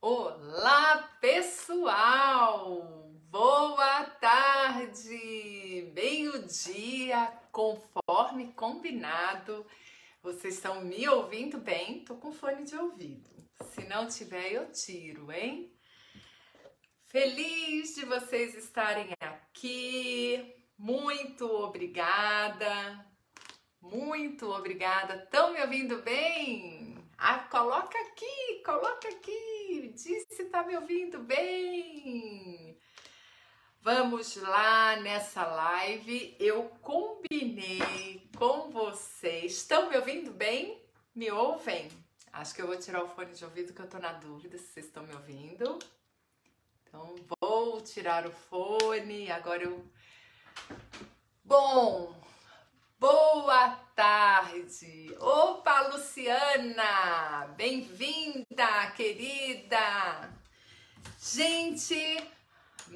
Olá, pessoal! Boa tarde! Meio-dia, conforme combinado. Vocês estão me ouvindo bem? Tô com fone de ouvido. Se não tiver, eu tiro, hein? Feliz de vocês estarem aqui. Muito obrigada. Muito obrigada. Estão me ouvindo bem? Coloca aqui. Diz se tá me ouvindo bem. Vamos lá nessa live. Eu combinei com vocês. Estão me ouvindo bem? Me ouvem? Acho que eu vou tirar o fone de ouvido que eu tô na dúvida se vocês estão me ouvindo. Então vou tirar o fone. Agora eu... Bom... Boa tarde! Opa, Luciana! Bem-vinda, querida! Gente,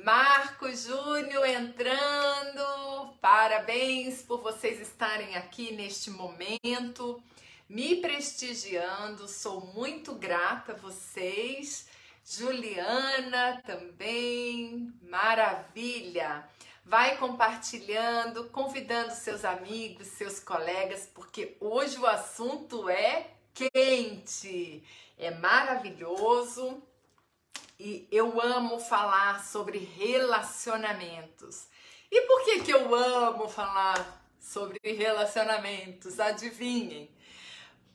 Marco Júnior entrando, parabéns por vocês estarem aqui neste momento, me prestigiando, sou muito grata a vocês. Juliana também, maravilha! Vai compartilhando, convidando seus amigos, seus colegas, porque hoje o assunto é quente, é maravilhoso e eu amo falar sobre relacionamentos. E por que eu amo falar sobre relacionamentos? Adivinhem?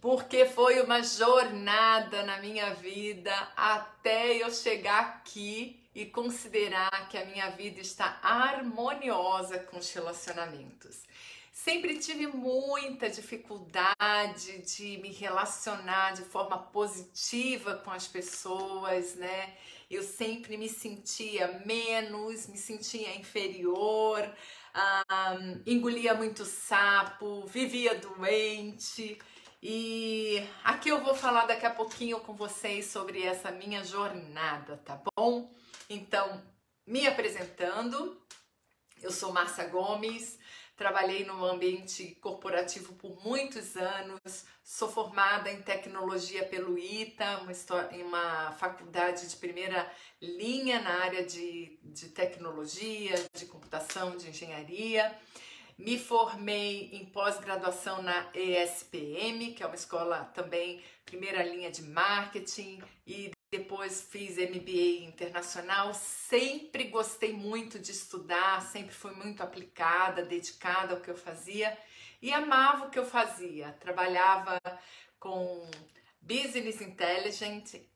Porque foi uma jornada na minha vida até eu chegar aqui e considerar que a minha vida está harmoniosa com os relacionamentos. Sempre tive muita dificuldade de me relacionar de forma positiva com as pessoas, né? Eu sempre me sentia menos, me sentia inferior, engolia muito sapo, vivia doente. E aqui eu vou falar daqui a pouquinho com vocês sobre essa minha jornada, tá bom? Então, me apresentando, eu sou Márcia Gomes, trabalhei no ambiente corporativo por muitos anos, sou formada em tecnologia pelo ITA, uma faculdade de primeira linha na área de tecnologia, de computação, de engenharia. Me formei em pós-graduação na ESPM, que é uma escola também primeira linha de marketing, e depois fiz MBA internacional. Sempre gostei muito de estudar, sempre fui muito aplicada, dedicada ao que eu fazia e amava o que eu fazia. Trabalhava com Business Intelligence,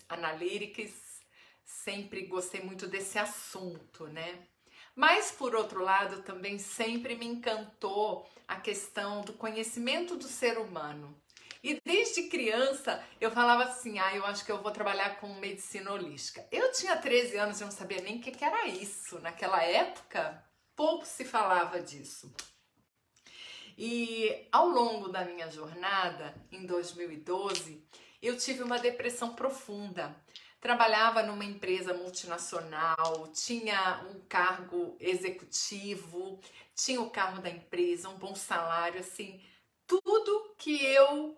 Analytics, sempre gostei muito desse assunto, né? Mas, por outro lado, também sempre me encantou a questão do conhecimento do ser humano. E desde criança eu falava assim, eu acho que eu vou trabalhar com medicina holística. Eu tinha 13 anos e não sabia nem o que era isso. Naquela época, pouco se falava disso. E ao longo da minha jornada, em 2012, eu tive uma depressão profunda. Trabalhava numa empresa multinacional, tinha um cargo executivo, tinha o carro da empresa, um bom salário, assim, tudo que eu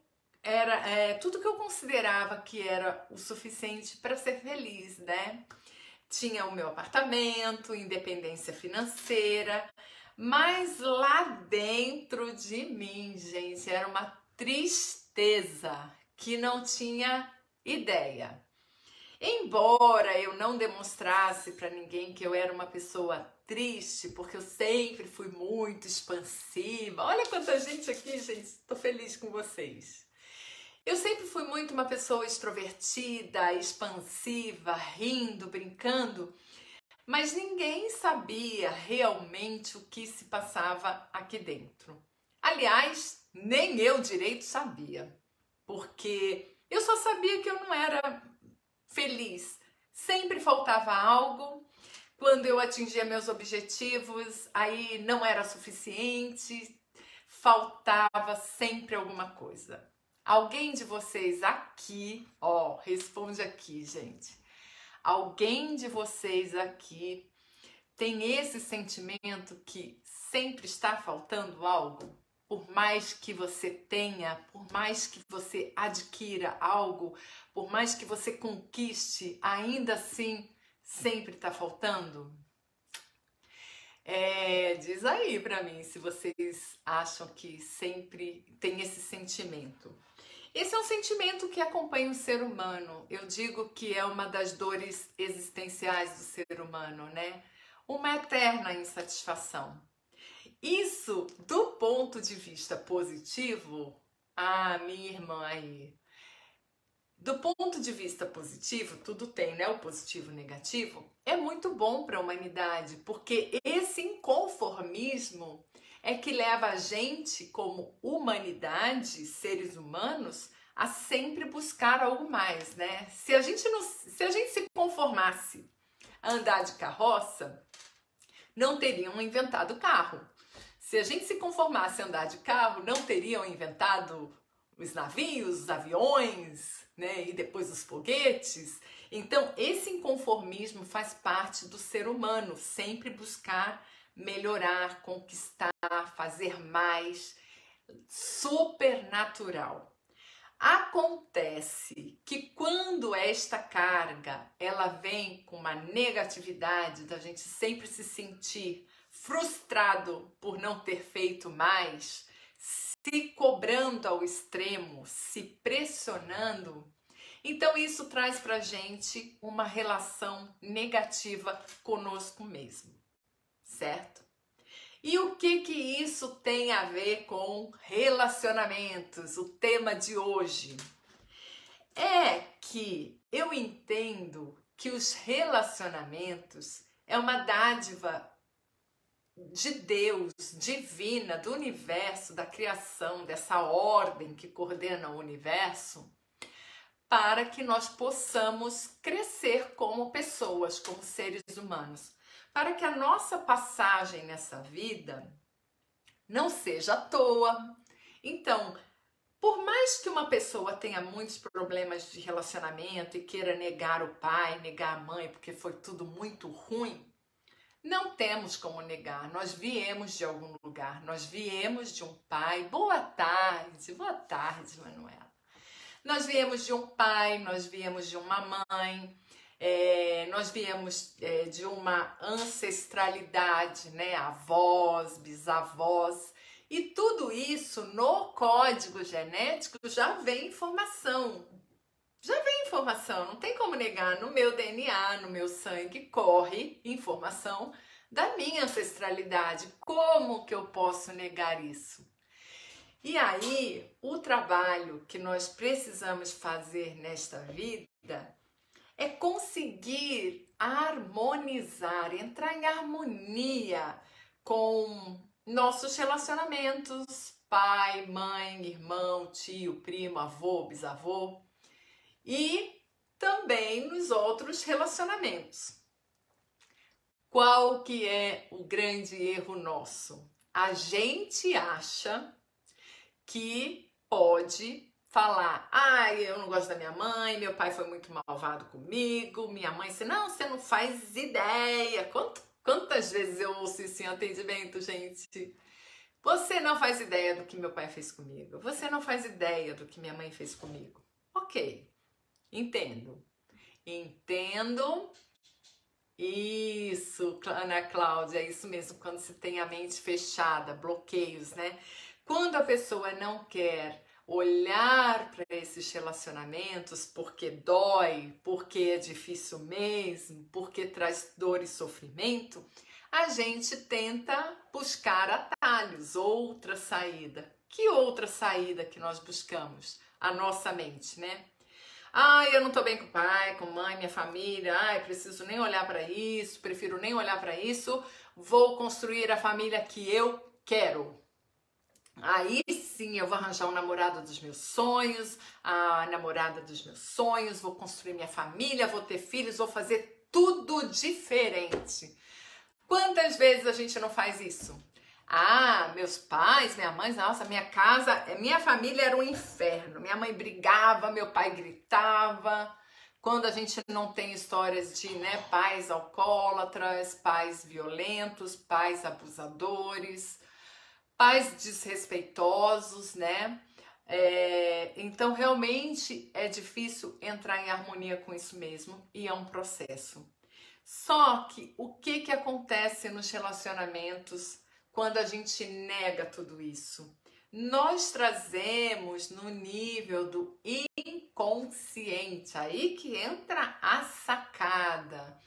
considerava que era o suficiente para ser feliz, né? Tinha o meu apartamento, independência financeira, mas lá dentro de mim, gente, era uma tristeza que não tinha ideia. Embora eu não demonstrasse para ninguém que eu era uma pessoa triste, porque eu sempre fui muito expansiva. Olha quanta gente aqui, gente, tô feliz com vocês. Eu sempre fui muito uma pessoa extrovertida, expansiva, rindo, brincando, mas ninguém sabia realmente o que se passava aqui dentro. Aliás, nem eu direito sabia, porque eu só sabia que eu não era feliz. Sempre faltava algo. Quando eu atingia meus objetivos, aí não era suficiente, faltava sempre alguma coisa. Alguém de vocês aqui, responde aqui, gente. Alguém de vocês aqui tem esse sentimento que sempre está faltando algo? por mais que você tenha, por mais que você adquira algo, por mais que você conquiste, ainda assim sempre está faltando? Diz aí pra mim se vocês acham que sempre tem esse sentimento. Esse é um sentimento que acompanha o ser humano. Eu digo que é uma das dores existenciais do ser humano, né? Uma eterna insatisfação. Isso, do ponto de vista positivo, minha irmã aí, do ponto de vista positivo, tudo tem, né? O positivo e o negativo, é muito bom para a humanidade, porque esse inconformismo é que leva a gente, como humanidade, seres humanos, a sempre buscar algo mais, né? Se a gente se conformasse a andar de carroça, não teriam inventado carro. Se a gente se conformasse a andar de carro, não teriam inventado os navios, os aviões, né? E depois os foguetes. Então, esse inconformismo faz parte do ser humano, sempre buscar melhorar, conquistar, fazer mais, super natural. Acontece que quando esta carga ela vem com uma negatividade da gente sempre se sentir frustrado por não ter feito mais, se cobrando ao extremo, se pressionando, então isso traz pra gente uma relação negativa conosco mesmo, certo? E o que isso tem a ver com relacionamentos? O tema de hoje é que eu entendo que os relacionamentos é uma dádiva de Deus, divina, do universo, da criação, dessa ordem que coordena o universo, para que nós possamos crescer como pessoas, como seres humanos. Para que a nossa passagem nessa vida não seja à toa. Então, por mais que uma pessoa tenha muitos problemas de relacionamento e queira negar o pai, negar a mãe, porque foi tudo muito ruim, não temos como negar. Nós viemos de algum lugar, nós viemos de um pai. Boa tarde, Manuela. Nós viemos de um pai, nós viemos de uma mãe. Nós viemos de uma ancestralidade, né? Avós, bisavós, e tudo isso no código genético já vem informação. Já vem informação, não tem como negar. No meu DNA, no meu sangue, corre informação da minha ancestralidade. Como que eu posso negar isso? E aí, o trabalho que nós precisamos fazer nesta vida é conseguir harmonizar, entrar em harmonia com nossos relacionamentos, pai, mãe, irmão, tio, primo, avô, bisavô, e também nos outros relacionamentos. Qual que é o grande erro nosso? A gente acha que pode falar, eu não gosto da minha mãe, meu pai foi muito malvado comigo, minha mãe disse, não, você não faz ideia. Quantas vezes eu ouço isso em atendimento, gente? Você não faz ideia do que meu pai fez comigo. Você não faz ideia do que minha mãe fez comigo. Ok, entendo. Isso, Ana Cláudia, é isso mesmo, quando se tem a mente fechada, bloqueios, né? Quando a pessoa não quer olhar para esses relacionamentos porque dói, porque é difícil mesmo, porque traz dor e sofrimento, a gente tenta buscar atalhos, outra saída. Que outra saída que nós buscamos? A nossa mente, né? Eu não tô bem com o pai, com a mãe, minha família, preciso nem olhar para isso, prefiro nem olhar para isso, vou construir a família que eu quero. Aí sim eu vou arranjar um namorado dos meus sonhos, a namorada dos meus sonhos, vou construir minha família, vou ter filhos, vou fazer tudo diferente. Quantas vezes a gente não faz isso? Meus pais, minha mãe, nossa, minha família era um inferno. Minha mãe brigava, meu pai gritava. Quando a gente não tem histórias de, pais alcoólatras, pais violentos, pais abusadores. Pais desrespeitosos, né? Então realmente é difícil entrar em harmonia com isso mesmo e é um processo. Só que o que acontece nos relacionamentos quando a gente nega tudo isso? Nós trazemos no nível do inconsciente, aí que entra a sacada.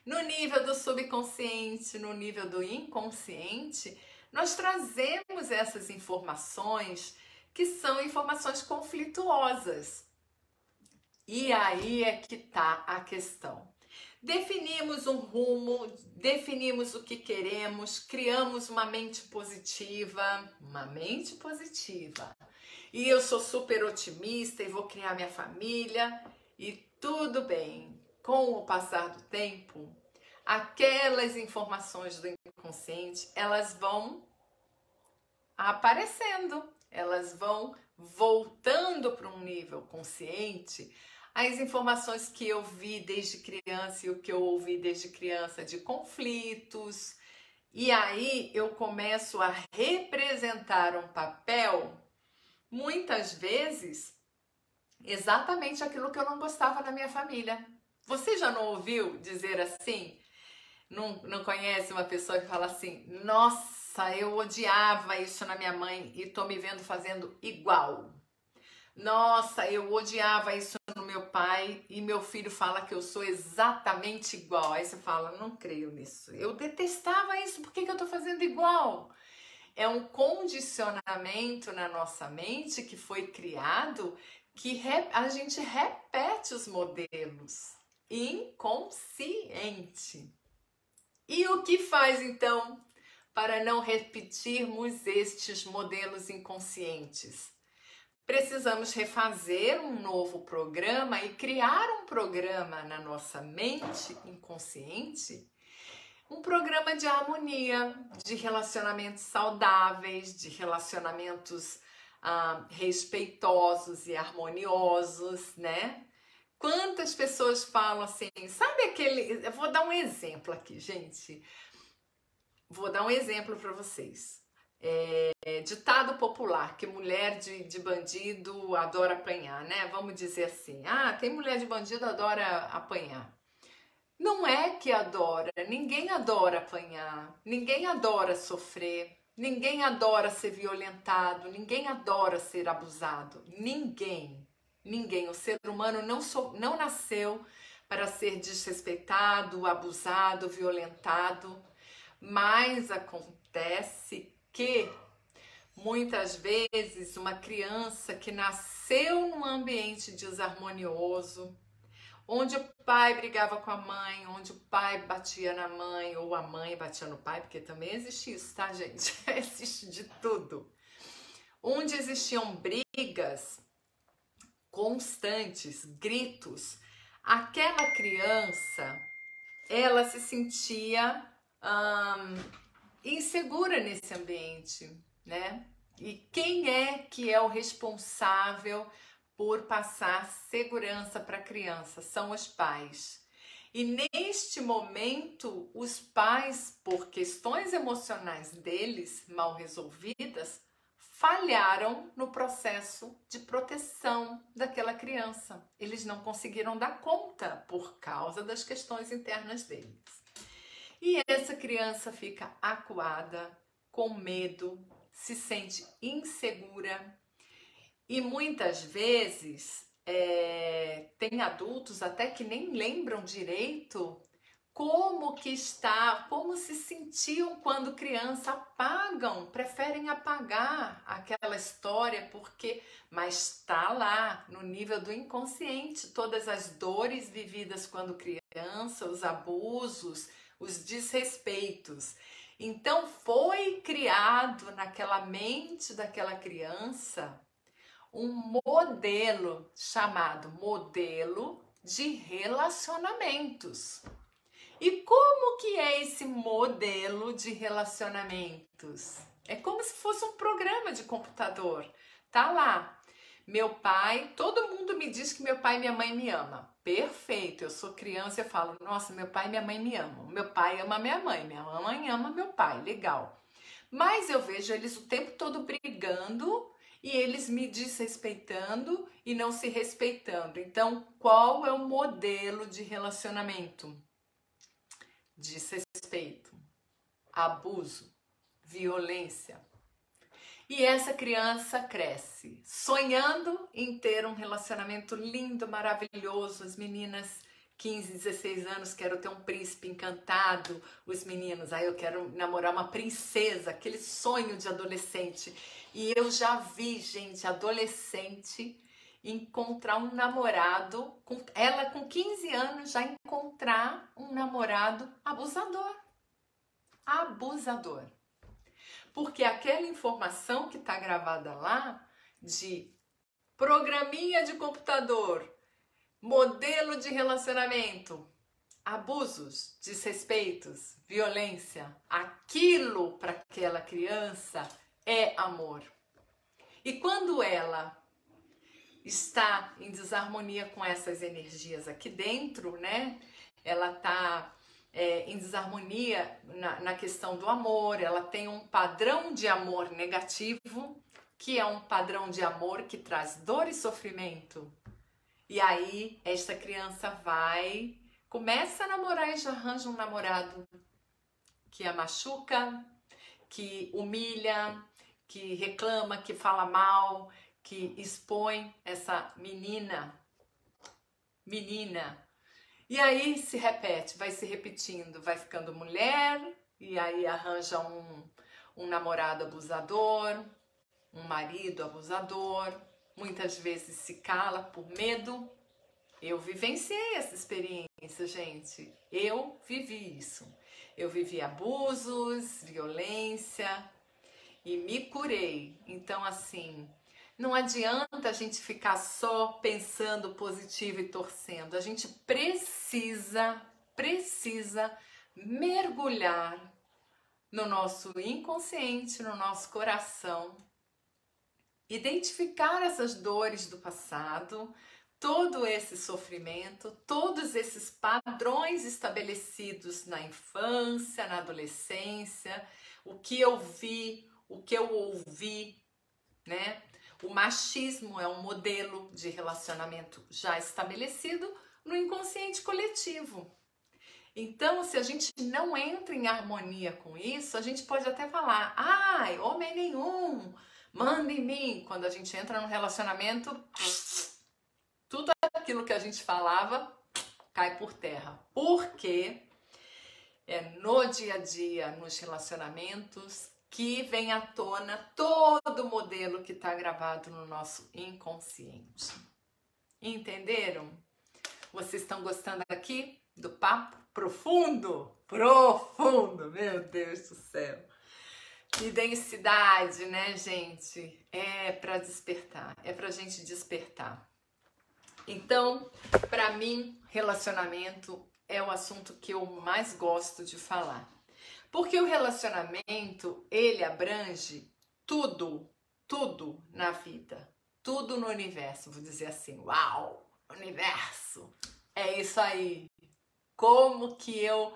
No nível do subconsciente, no nível do inconsciente, nós trazemos essas informações que são informações conflituosas. E aí é que tá a questão. Definimos um rumo, definimos o que queremos, criamos uma mente positiva, E eu sou super otimista e vou criar minha família e tudo bem. Com o passar do tempo, aquelas informações do inconsciente, elas vão aparecendo, elas vão voltando para um nível consciente. As informações que eu vi desde criança e o que eu ouvi desde criança de conflitos. E aí eu começo a representar um papel, muitas vezes, exatamente aquilo que eu não gostava na minha família. Você já não ouviu dizer assim? Não conhece uma pessoa que fala assim: nossa, eu odiava isso na minha mãe e tô me vendo fazendo igual. Nossa, eu odiava isso no meu pai e meu filho fala que eu sou exatamente igual. Aí você fala: não creio nisso. Eu detestava isso, por que eu tô fazendo igual? É um condicionamento na nossa mente que foi criado que a gente repete os modelos inconsciente. E o que faz então para não repetirmos estes modelos inconscientes? Precisamos refazer um novo programa e criar um programa na nossa mente inconsciente, um programa de harmonia, de relacionamentos saudáveis, de relacionamentos respeitosos e harmoniosos, né? Quantas pessoas falam assim, sabe aquele... Eu vou dar um exemplo aqui, gente. Vou dar um exemplo para vocês. Ditado popular, que mulher de bandido adora apanhar, né? Vamos dizer assim, tem mulher de bandido adora apanhar. Não é que adora, ninguém adora apanhar, ninguém adora sofrer, ninguém adora ser violentado, ninguém adora ser abusado, ninguém. O ser humano não nasceu para ser desrespeitado, abusado, violentado, mas acontece que muitas vezes uma criança que nasceu num ambiente desarmonioso, onde o pai brigava com a mãe, onde o pai batia na mãe, ou a mãe batia no pai, porque também existe isso, tá, gente? Existe de tudo. Onde existiam brigas constantes, gritos, aquela criança, ela se sentia insegura nesse ambiente, né? E quem é que é o responsável por passar segurança para a criança? São os pais. E neste momento, os pais, por questões emocionais deles mal resolvidas, falharam no processo de proteção daquela criança. Eles não conseguiram dar conta por causa das questões internas deles. E essa criança fica acuada, com medo, se sente insegura e muitas vezes tem adultos até que nem lembram direito como se sentiam quando criança, preferem apagar aquela história mas está lá no nível do inconsciente, todas as dores vividas quando criança, os abusos, os desrespeitos. Então foi criado naquela mente daquela criança um modelo chamado modelo de relacionamentos. E como que é esse modelo de relacionamentos? É como se fosse um programa de computador. Tá lá. Meu pai, todo mundo me diz que meu pai e minha mãe me amam. Perfeito, eu sou criança e eu falo, nossa, meu pai e minha mãe me amam. Meu pai ama minha mãe ama meu pai, legal. Mas eu vejo eles o tempo todo brigando e eles me desrespeitando e não se respeitando. Então, qual é o modelo de relacionamento? Desrespeito, abuso, violência. E essa criança cresce sonhando em ter um relacionamento lindo, maravilhoso. As meninas 15, 16 anos, quero ter um príncipe encantado. Os meninos, eu quero namorar uma princesa, aquele sonho de adolescente. E eu já vi, gente, adolescente encontrar um namorado, ela com 15 anos já encontrar um namorado abusador. Abusador. Porque aquela informação que está gravada lá de programinha de computador, modelo de relacionamento, abusos, desrespeitos, violência, aquilo para aquela criança é amor. E quando ela está em desarmonia com essas energias aqui dentro, né? Ela está em desarmonia na questão do amor, ela tem um padrão de amor negativo, que é um padrão de amor que traz dor e sofrimento. E aí, esta criança começa a namorar e já arranja um namorado que a machuca, que humilha, que reclama, que fala mal, que expõe essa menina. E aí se repete, vai se repetindo, vai ficando mulher, e aí arranja um namorado abusador, um marido abusador, muitas vezes se cala por medo. Eu vivenciei essa experiência, gente. Eu vivi isso. Eu vivi abusos, violência e me curei. Então, assim, não adianta a gente ficar só pensando positivo e torcendo. A gente precisa mergulhar no nosso inconsciente, no nosso coração, identificar essas dores do passado, todo esse sofrimento, todos esses padrões estabelecidos na infância, na adolescência, o que eu vi, o que eu ouvi, né? O machismo é um modelo de relacionamento já estabelecido no inconsciente coletivo. Então, se a gente não entra em harmonia com isso, a gente pode até falar, homem nenhum, manda em mim. Quando a gente entra num relacionamento, tudo aquilo que a gente falava cai por terra. Porque é no dia a dia, nos relacionamentos, que vem à tona todo o modelo que está gravado no nosso inconsciente. Entenderam? Vocês estão gostando aqui do papo profundo? Profundo, meu Deus do céu. E densidade, né, gente? É para despertar, é pra gente despertar. Então, para mim, relacionamento é o assunto que eu mais gosto de falar. Porque o relacionamento, ele abrange tudo na vida, tudo no universo. Vou dizer assim, uau, universo, é isso aí. Como que eu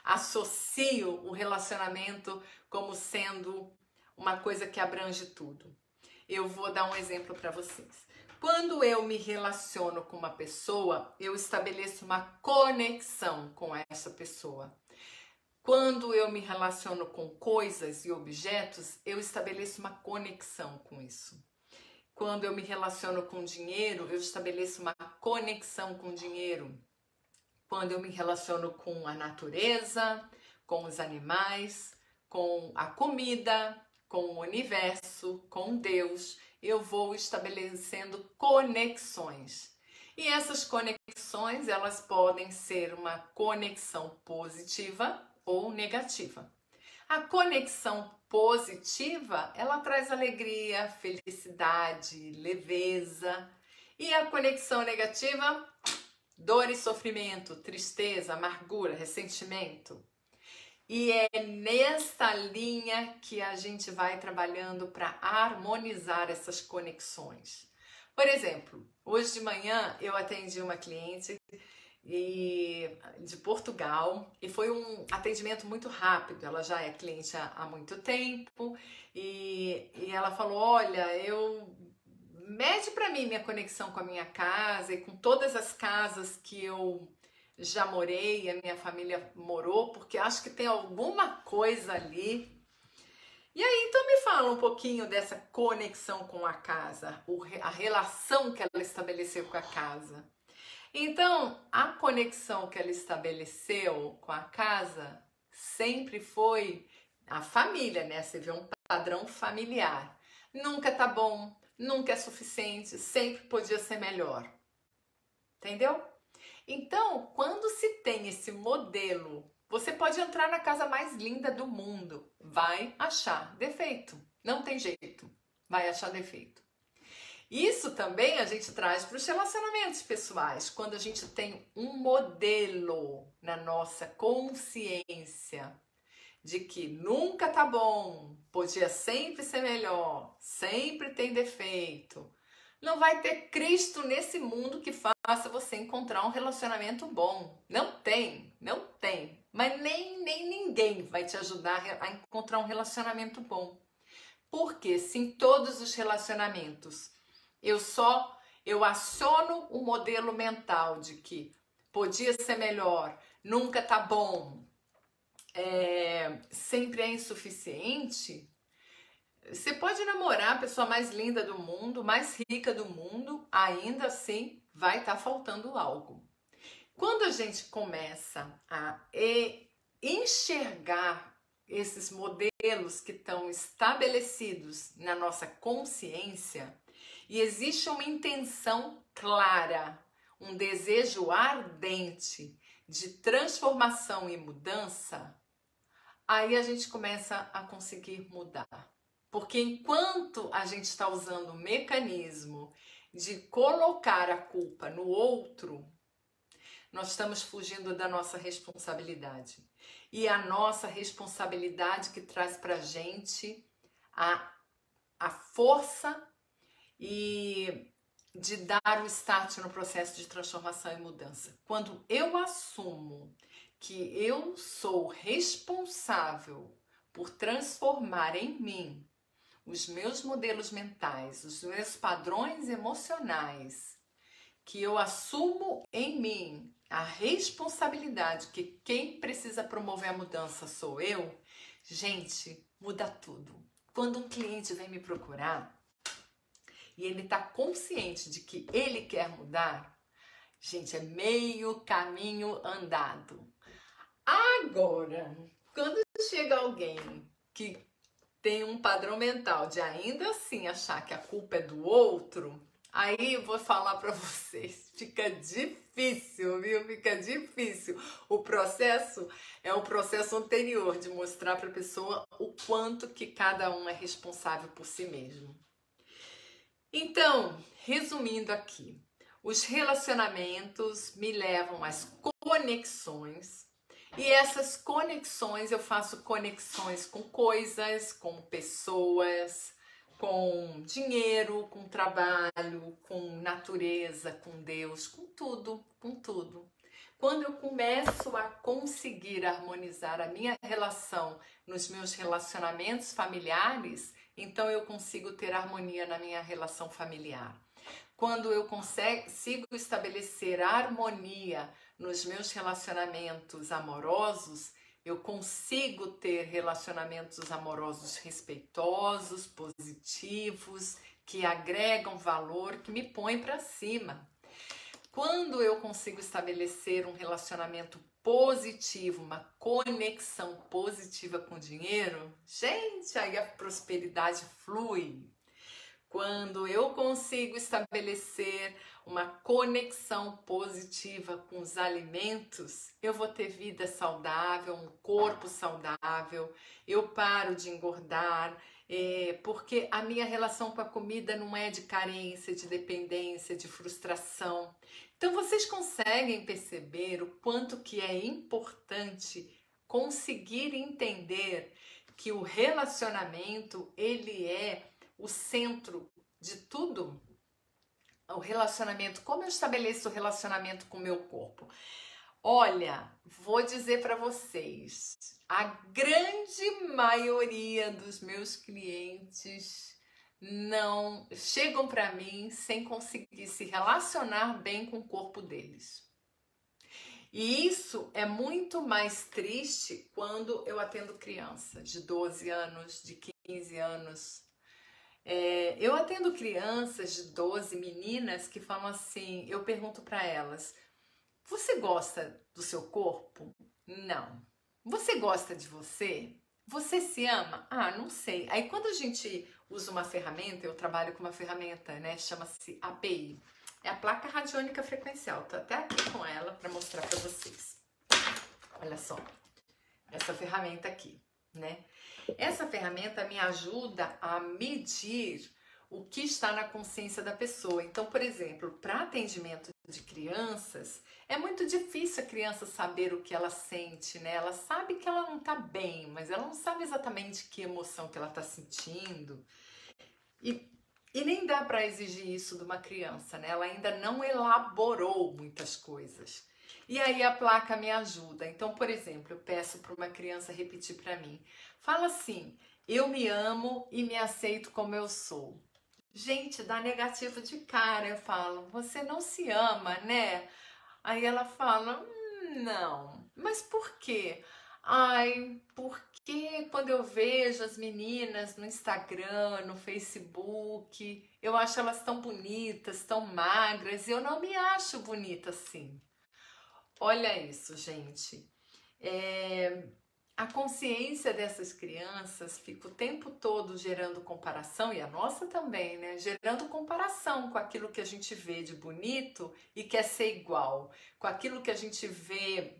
associo o relacionamento como sendo uma coisa que abrange tudo? Eu vou dar um exemplo para vocês. Quando eu me relaciono com uma pessoa, eu estabeleço uma conexão com essa pessoa. Quando eu me relaciono com coisas e objetos, eu estabeleço uma conexão com isso. Quando eu me relaciono com dinheiro, eu estabeleço uma conexão com dinheiro. Quando eu me relaciono com a natureza, com os animais, com a comida, com o universo, com Deus, eu vou estabelecendo conexões. E essas conexões, elas podem ser uma conexão positiva ou negativa. A conexão positiva, ela traz alegria, felicidade, leveza. E a conexão negativa, dor e sofrimento, tristeza, amargura, ressentimento. E é nessa linha que a gente vai trabalhando para harmonizar essas conexões. Por exemplo, hoje de manhã eu atendi uma cliente de Portugal, e foi um atendimento muito rápido. Ela já é cliente há muito tempo e ela falou: olha, mede para mim minha conexão com a minha casa e com todas as casas que eu já morei, a minha família morou, porque acho que tem alguma coisa ali. E aí, então me fala um pouquinho dessa conexão com a casa, a relação que ela estabeleceu com a casa. Então, a conexão que ela estabeleceu com a casa sempre foi a família, né? Você vê um padrão familiar. Nunca tá bom, nunca é suficiente, sempre podia ser melhor. Entendeu? Então, quando se tem esse modelo, você pode entrar na casa mais linda do mundo, vai achar defeito. Não tem jeito, vai achar defeito. Isso também a gente traz para os relacionamentos pessoais, quando a gente tem um modelo na nossa consciência de que nunca tá bom, podia sempre ser melhor, sempre tem defeito. Não vai ter Cristo nesse mundo que faça você encontrar um relacionamento bom. Não tem. Mas nem ninguém vai te ajudar a encontrar um relacionamento bom. Porque se em todos os relacionamentos eu aciono o modelo mental de que podia ser melhor, nunca tá bom, sempre é insuficiente, você pode namorar a pessoa mais linda do mundo, mais rica do mundo, ainda assim vai estar faltando algo. Quando a gente começa a enxergar esses modelos que estão estabelecidos na nossa consciência, e existe uma intenção clara, um desejo ardente de transformação e mudança, aí a gente começa a conseguir mudar. Porque enquanto a gente está usando o mecanismo de colocar a culpa no outro, nós estamos fugindo da nossa responsabilidade. E a nossa responsabilidade que traz para a gente a força e de dar o start no processo de transformação e mudança. Quando eu assumo que eu sou responsável por transformar em mim os meus modelos mentais, os meus padrões emocionais, que eu assumo em mim a responsabilidade que quem precisa promover a mudança sou eu, gente, muda tudo. Quando um cliente vem me procurar e ele está consciente de que ele quer mudar, gente, é meio caminho andado. Agora, quando chega alguém que tem um padrão mental de ainda assim achar que a culpa é do outro, aí eu vou falar para vocês, fica difícil, viu? Fica difícil. O processo é o processo anterior de mostrar para a pessoa o quanto que cada um é responsável por si mesmo. Então, resumindo aqui, os relacionamentos me levam às conexões. E essas conexões, eu faço conexões com coisas, com pessoas, com dinheiro, com trabalho, com natureza, com Deus, com tudo, com tudo. Quando eu começo a conseguir harmonizar a minha relação nos meus relacionamentos familiares, então eu consigo ter harmonia na minha relação familiar. Quando eu consigo estabelecer harmonia nos meus relacionamentos amorosos, eu consigo ter relacionamentos amorosos respeitosos, positivos, que agregam valor, que me põem para cima. Quando eu consigo estabelecer um relacionamento positivo, uma conexão positiva com o dinheiro, gente, aí a prosperidade flui. Quando eu consigo estabelecer uma conexão positiva com os alimentos, eu vou ter vida saudável, um corpo saudável, eu paro de engordar, porque a minha relação com a comida não é de carência, de dependência, de frustração. Então vocês conseguem perceber o quanto que é importante conseguir entender que o relacionamento, ele é o centro de tudo. o relacionamento, como eu estabeleço o relacionamento com o meu corpo? Olha, vou dizer para vocês, a grande maioria dos meus clientes não chegam para mim sem conseguir se relacionar bem com o corpo deles. E isso é muito mais triste quando eu atendo crianças de 12 anos, de 15 anos. Eu atendo crianças de 12, meninas que falam assim, eu pergunto para elas, você gosta do seu corpo? Não. Você gosta de você? Você se ama? Ah, não sei. Aí quando a gente usa uma ferramenta, eu trabalho com uma ferramenta, né? Chama-se API. É a placa radiônica frequencial. Tô até aqui com ela para mostrar para vocês. Olha só. Essa ferramenta aqui, né? Essa ferramenta me ajuda a medir o que está na consciência da pessoa. Então, por exemplo, para atendimento de crianças, é muito difícil a criança saber o que ela sente, né? Ela sabe que ela não tá bem, mas ela não sabe exatamente que emoção que ela tá sentindo. E nem dá para exigir isso de uma criança, né? Ela ainda não elaborou muitas coisas. E aí a placa me ajuda. Então, por exemplo, eu peço para uma criança repetir para mim. Fala assim, eu me amo e me aceito como eu sou. Gente, dá negativo de cara. Eu falo, você não se ama, né? Aí ela fala, não. Mas por quê? Ai, porque quando eu vejo as meninas no Instagram, no Facebook, eu acho elas tão bonitas, tão magras, e eu não me acho bonita assim. Olha isso, gente. A consciência dessas crianças fica o tempo todo gerando comparação, e a nossa também, né? Gerando comparação com aquilo que a gente vê de bonito e quer ser igual, com aquilo que a gente vê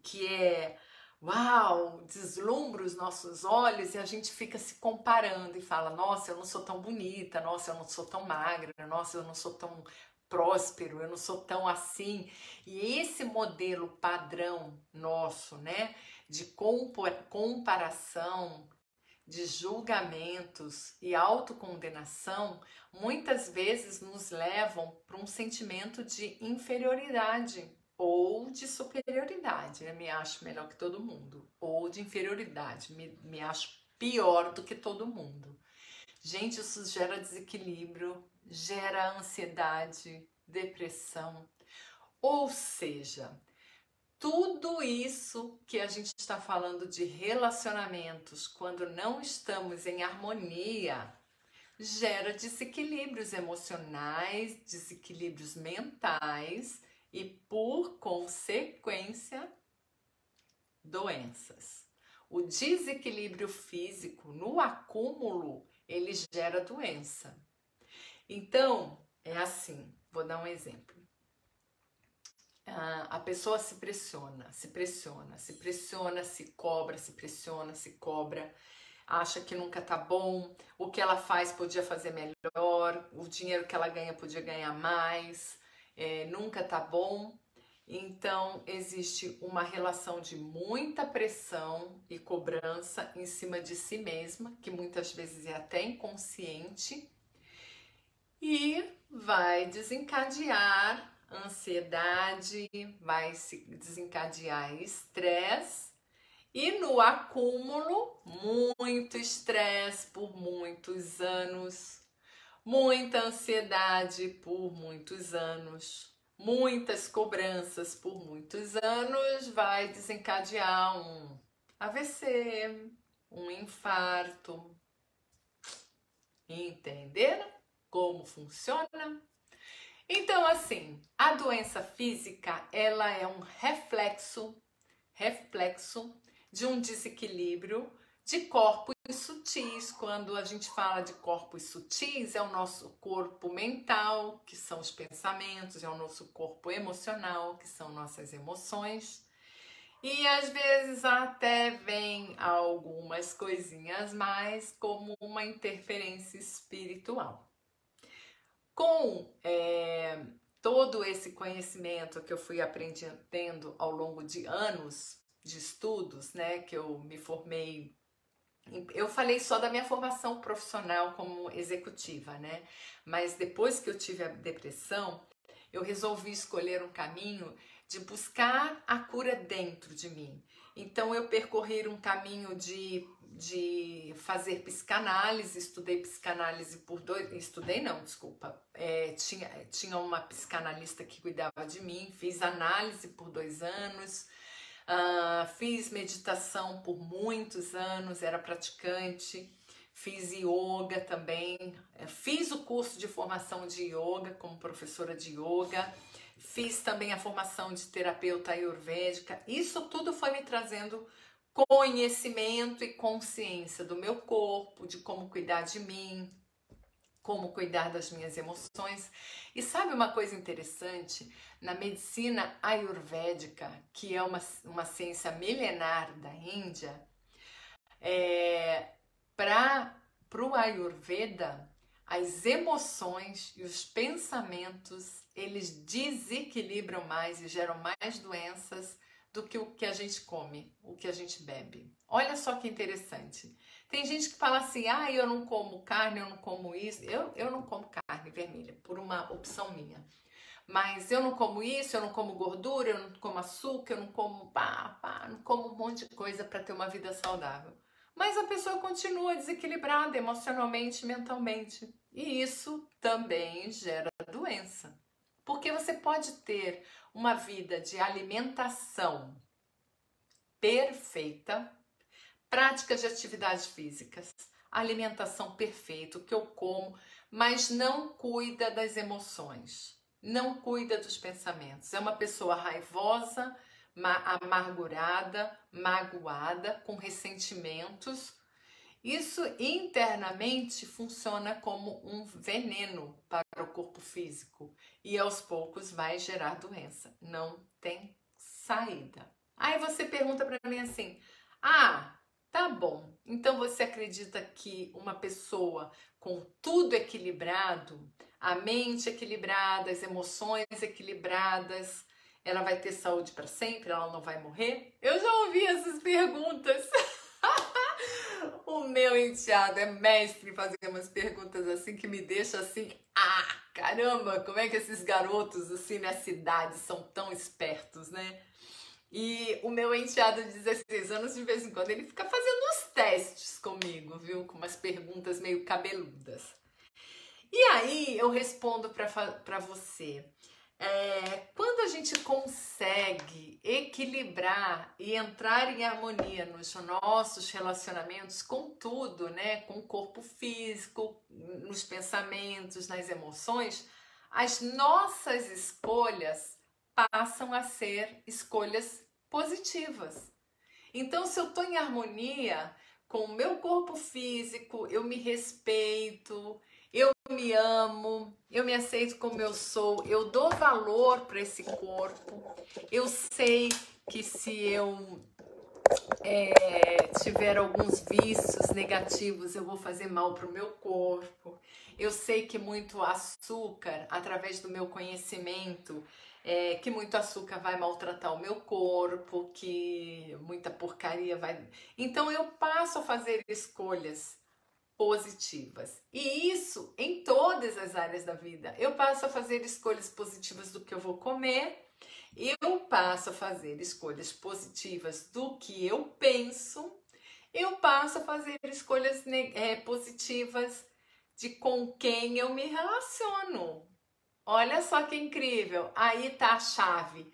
que é uau, deslumbra os nossos olhos e a gente fica se comparando e fala, nossa, eu não sou tão bonita, nossa, eu não sou tão magra, nossa, eu não sou tão próspero, eu não sou tão assim. E esse modelo padrão nosso, né, de comparação, de julgamentos e autocondenação, muitas vezes nos levam para um sentimento de inferioridade ou de superioridade, né? Me acho melhor que todo mundo, ou de inferioridade, me acho pior do que todo mundo. Gente, isso gera desequilíbrio, gera ansiedade, depressão, ou seja, tudo isso que a gente está falando de relacionamentos, quando não estamos em harmonia, gera desequilíbrios emocionais, desequilíbrios mentais e, por consequência, doenças. O desequilíbrio físico, no acúmulo, ele gera doença. Então, é assim, vou dar um exemplo. A pessoa se pressiona, se pressiona, se pressiona, se cobra, se pressiona, se cobra, acha que nunca tá bom, o que ela faz podia fazer melhor, o dinheiro que ela ganha podia ganhar mais, nunca tá bom. Então, existe uma relação de muita pressão e cobrança em cima de si mesma, que muitas vezes é até inconsciente, e vai desencadear ansiedade, vai se desencadear estresse e no acúmulo, muito estresse por muitos anos, muita ansiedade por muitos anos, muitas cobranças por muitos anos, vai desencadear um AVC, um infarto. Entenderam como funciona? Então, assim, a doença física, ela é um reflexo de um desequilíbrio de corpos sutis. Quando a gente fala de corpos sutis, é o nosso corpo mental, que são os pensamentos, é o nosso corpo emocional, que são nossas emoções. E às vezes até vem algumas coisinhas mais, como uma interferência espiritual. Com todo esse conhecimento que eu fui aprendendo ao longo de anos de estudos, né, que eu me formei Eu falei só da minha formação profissional como executiva, né? Mas depois que eu tive a depressão, eu resolvi escolher um caminho de buscar a cura dentro de mim. Então eu percorri um caminho de fazer psicanálise, estudei psicanálise por estudei não, desculpa, tinha uma psicanalista que cuidava de mim, fiz análise por 2 anos, fiz meditação por muitos anos, era praticante, fiz yoga também, fiz o curso de formação de yoga como professora de yoga, fiz também a formação de terapeuta ayurvédica. Isso tudo foi me trazendo conhecimento e consciência do meu corpo, de como cuidar de mim, como cuidar das minhas emoções. E sabe uma coisa interessante? Na medicina ayurvédica, que é uma ciência milenar da Índia, para o Ayurveda, as emoções e os pensamentos, eles desequilibram mais e geram mais doenças do que o que a gente come, o que a gente bebe. Olha só que interessante. Tem gente que fala assim, eu não como carne, eu não como isso. Eu não como carne vermelha, por uma opção minha. Mas eu não como isso, eu não como gordura, eu não como açúcar, eu não como não como um monte de coisa para ter uma vida saudável. Mas a pessoa continua desequilibrada emocionalmente, mentalmente. E isso também gera doença. Porque você pode ter uma vida de alimentação perfeita, prática de atividades físicas, alimentação perfeita, o que eu como, mas não cuida das emoções, não cuida dos pensamentos. É uma pessoa raivosa, amargurada, magoada, com ressentimentos. Isso internamente funciona como um veneno para o corpo físico e aos poucos vai gerar doença. Não tem saída. Aí você pergunta para mim assim, tá bom, então você acredita que uma pessoa com tudo equilibrado, a mente equilibrada, as emoções equilibradas, ela vai ter saúde para sempre, ela não vai morrer? Eu já ouvi essas perguntas. O meu enteado é mestre em fazer umas perguntas assim que me deixa assim, caramba, como é que esses garotos assim na cidade são tão espertos, né? E o meu enteado de 16 anos, de vez em quando, ele fica fazendo uns testes comigo, viu? Com umas perguntas meio cabeludas. E aí eu respondo para você. Quando a gente consegue equilibrar e entrar em harmonia nos nossos relacionamentos com tudo, né? Com o corpo físico, nos pensamentos, nas emoções, as nossas escolhas passam a ser escolhas positivas. Então, se eu estou em harmonia com o meu corpo físico, eu me respeito, eu me amo, eu me aceito como eu sou, eu dou valor para esse corpo, eu sei que se eu tiver alguns vícios negativos, eu vou fazer mal para o meu corpo. Eu sei que muito açúcar, através do meu conhecimento, que muito açúcar vai maltratar o meu corpo, que muita porcaria vai... Então eu passo a fazer escolhas positivas. E isso em todas as áreas da vida. Eu passo a fazer escolhas positivas do que eu vou comer, eu passo a fazer escolhas positivas do que eu penso, eu passo a fazer escolhas positivas de com quem eu me relaciono. Olha só que incrível, aí tá a chave.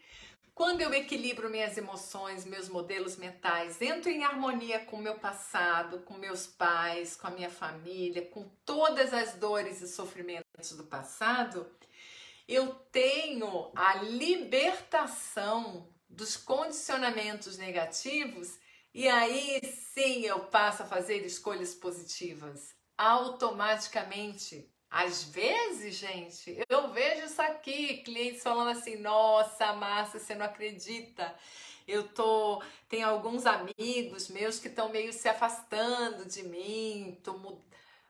Quando eu equilibro minhas emoções, meus modelos mentais, entro em harmonia com o meu passado, com meus pais, com a minha família, com todas as dores e sofrimentos do passado, eu tenho a libertação dos condicionamentos negativos e aí sim eu passo a fazer escolhas positivas automaticamente. Às vezes, gente, eu vejo isso aqui, clientes falando assim, nossa, Márcia, você não acredita, tem alguns amigos meus que estão meio se afastando de mim,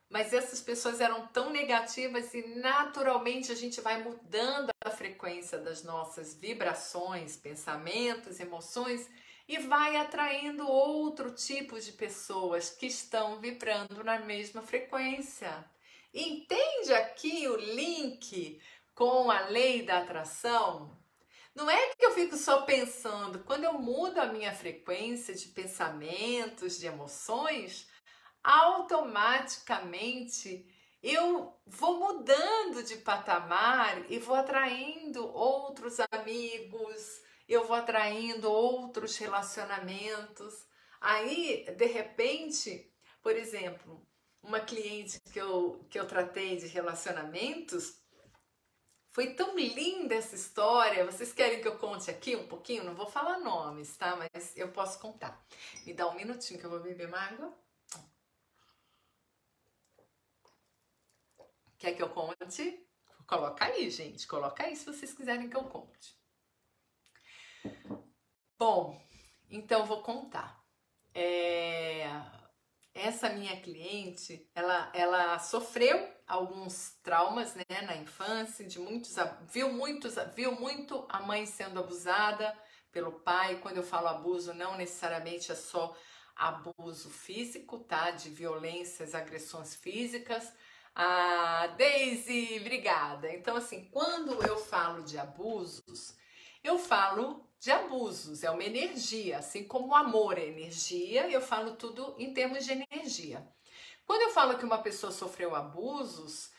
mas essas pessoas eram tão negativas e naturalmente a gente vai mudando a frequência das nossas vibrações, pensamentos, emoções, e vai atraindo outro tipo de pessoas que estão vibrando na mesma frequência. Entende aqui o link com a lei da atração? Não é que eu fico só pensando, quando eu mudo a minha frequência de pensamentos, de emoções, automaticamente eu vou mudando de patamar e vou atraindo outros amigos, eu vou atraindo outros relacionamentos. Aí, de repente, por exemplo, uma cliente que eu tratei de relacionamentos, foi tão linda essa história. Vocês querem que eu conte aqui um pouquinho? Não vou falar nomes, tá? Mas eu posso contar. Me dá um minutinho que eu vou beber uma água. Quer que eu conte? Coloca aí, gente. Coloca aí se vocês quiserem que eu conte. Bom, então vou contar. Essa minha cliente, ela sofreu alguns traumas, né, na infância, viu muito a mãe sendo abusada pelo pai. Quando eu falo abuso, não necessariamente é só abuso físico, tá? De violências, agressões físicas. Ah, Daisy, obrigada. Então, assim, quando eu falo de abusos, eu falo de abusos, é uma energia, assim como o amor é energia, eu falo tudo em termos de energia. Quando eu falo que uma pessoa sofreu abusos,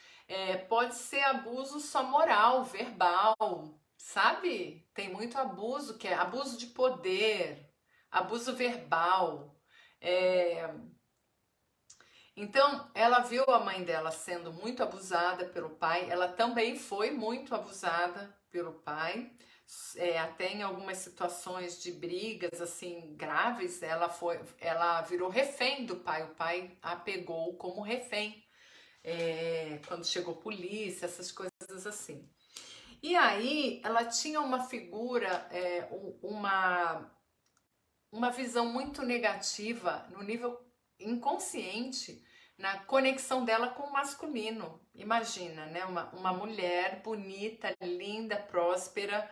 pode ser abuso só moral, verbal, sabe? Tem muito abuso, que é abuso de poder, abuso verbal. Então, ela viu a mãe dela sendo muito abusada pelo pai, ela também foi muito abusada pelo pai. Até em algumas situações de brigas assim graves, ela virou refém do pai. O pai a pegou como refém quando chegou polícia, essas coisas assim. E aí ela tinha uma figura, uma visão muito negativa no nível inconsciente, na conexão dela com o masculino. Imagina, né? Uma mulher bonita, linda, próspera.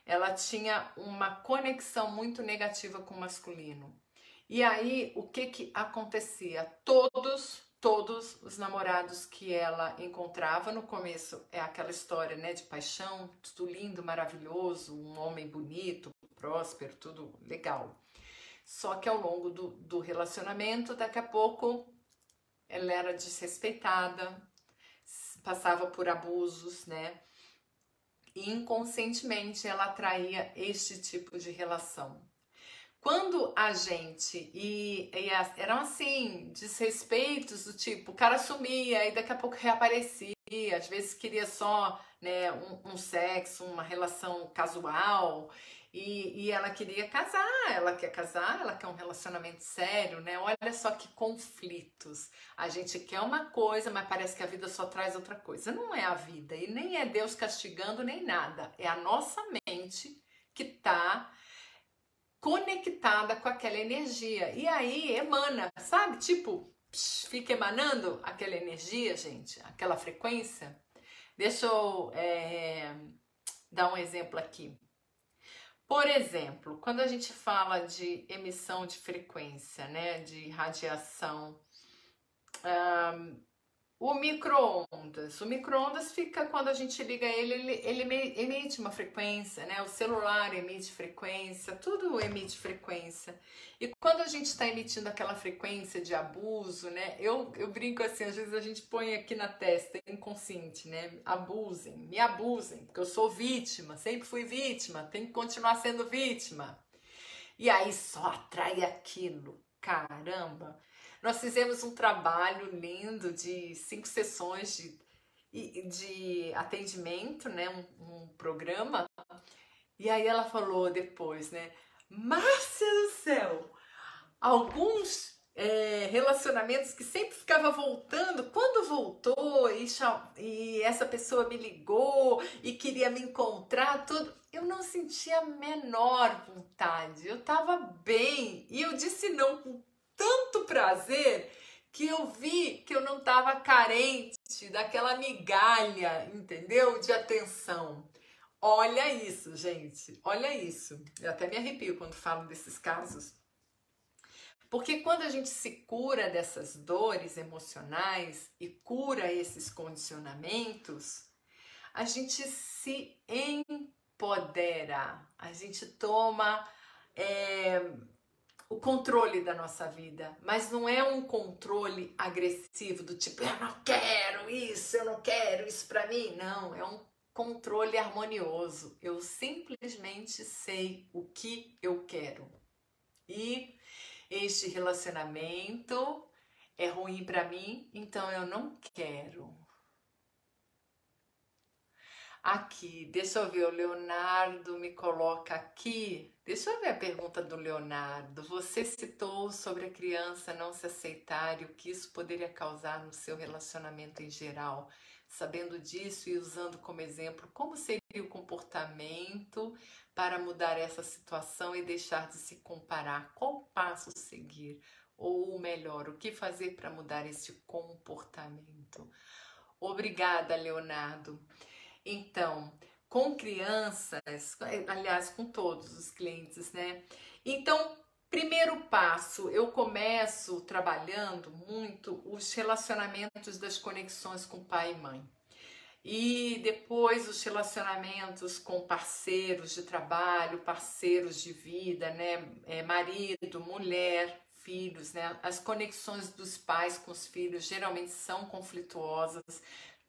Ela tinha uma conexão muito negativa com o masculino. E aí, o que acontecia? Todos os namorados que ela encontrava no começo, é aquela história, né, de paixão, tudo lindo, maravilhoso, um homem bonito, próspero, tudo legal. Só que ao longo do relacionamento, daqui a pouco, ela era desrespeitada, passava por abusos, né? E inconscientemente ela atraía este tipo de relação. Quando a gente, eram assim, desrespeitos do tipo, o cara sumia e daqui a pouco reaparecia, às vezes queria só, né, um sexo, uma relação casual, e ela queria casar, ela quer um relacionamento sério, né? Olha só que conflitos. A gente quer uma coisa, mas parece que a vida só traz outra coisa. Não é a vida, e nem é Deus castigando, nem nada. É a nossa mente que tá conectada com aquela energia. E aí emana, sabe? Tipo, fica emanando aquela energia, gente, aquela frequência. Deixa eu dar um exemplo aqui. Por exemplo, quando a gente fala de emissão de frequência, né, de radiação, o micro-ondas fica, quando a gente liga ele emite uma frequência, né? O celular emite frequência, tudo emite frequência. E quando a gente está emitindo aquela frequência de abuso, né? Eu brinco assim, às vezes a gente põe aqui na testa, inconsciente, né? Abusem, me abusem, porque eu sou vítima, sempre fui vítima, tenho que continuar sendo vítima. E aí só atrai aquilo, caramba! Nós fizemos um trabalho lindo de 5 sessões de atendimento, né? Um programa. E aí ela falou depois, né? Márcia do céu! Alguns relacionamentos que sempre ficava voltando, quando voltou e essa pessoa me ligou e queria me encontrar, tudo, eu não sentia a menor vontade. Eu tava bem e eu disse não com tanto prazer que eu vi que eu não estava carente daquela migalha, entendeu? De atenção. Olha isso, gente, olha isso. Eu até me arrepio quando falo desses casos. Porque quando a gente se cura dessas dores emocionais e cura esses condicionamentos, a gente se empodera, a gente toma o controle da nossa vida, mas não é um controle agressivo do tipo, eu não quero isso pra mim. Não, é um controle harmonioso. Eu simplesmente sei o que eu quero. E este relacionamento é ruim pra mim, então eu não quero. Aqui, deixa eu ver, o Leonardo me coloca aqui. Deixa eu ver a pergunta do Leonardo. Você citou sobre a criança não se aceitar e o que isso poderia causar no seu relacionamento em geral. Sabendo disso e usando como exemplo, como seria o comportamento para mudar essa situação e deixar de se comparar? Qual passo seguir? Ou melhor, o que fazer para mudar esse comportamento? Obrigada, Leonardo. Então, com crianças, aliás, com todos os clientes, né? Então, primeiro passo, eu começo trabalhando muito os relacionamentos das conexões com pai e mãe. E depois os relacionamentos com parceiros de trabalho, parceiros de vida, né? Marido, mulher, filhos, né? As conexões dos pais com os filhos geralmente são conflituosas,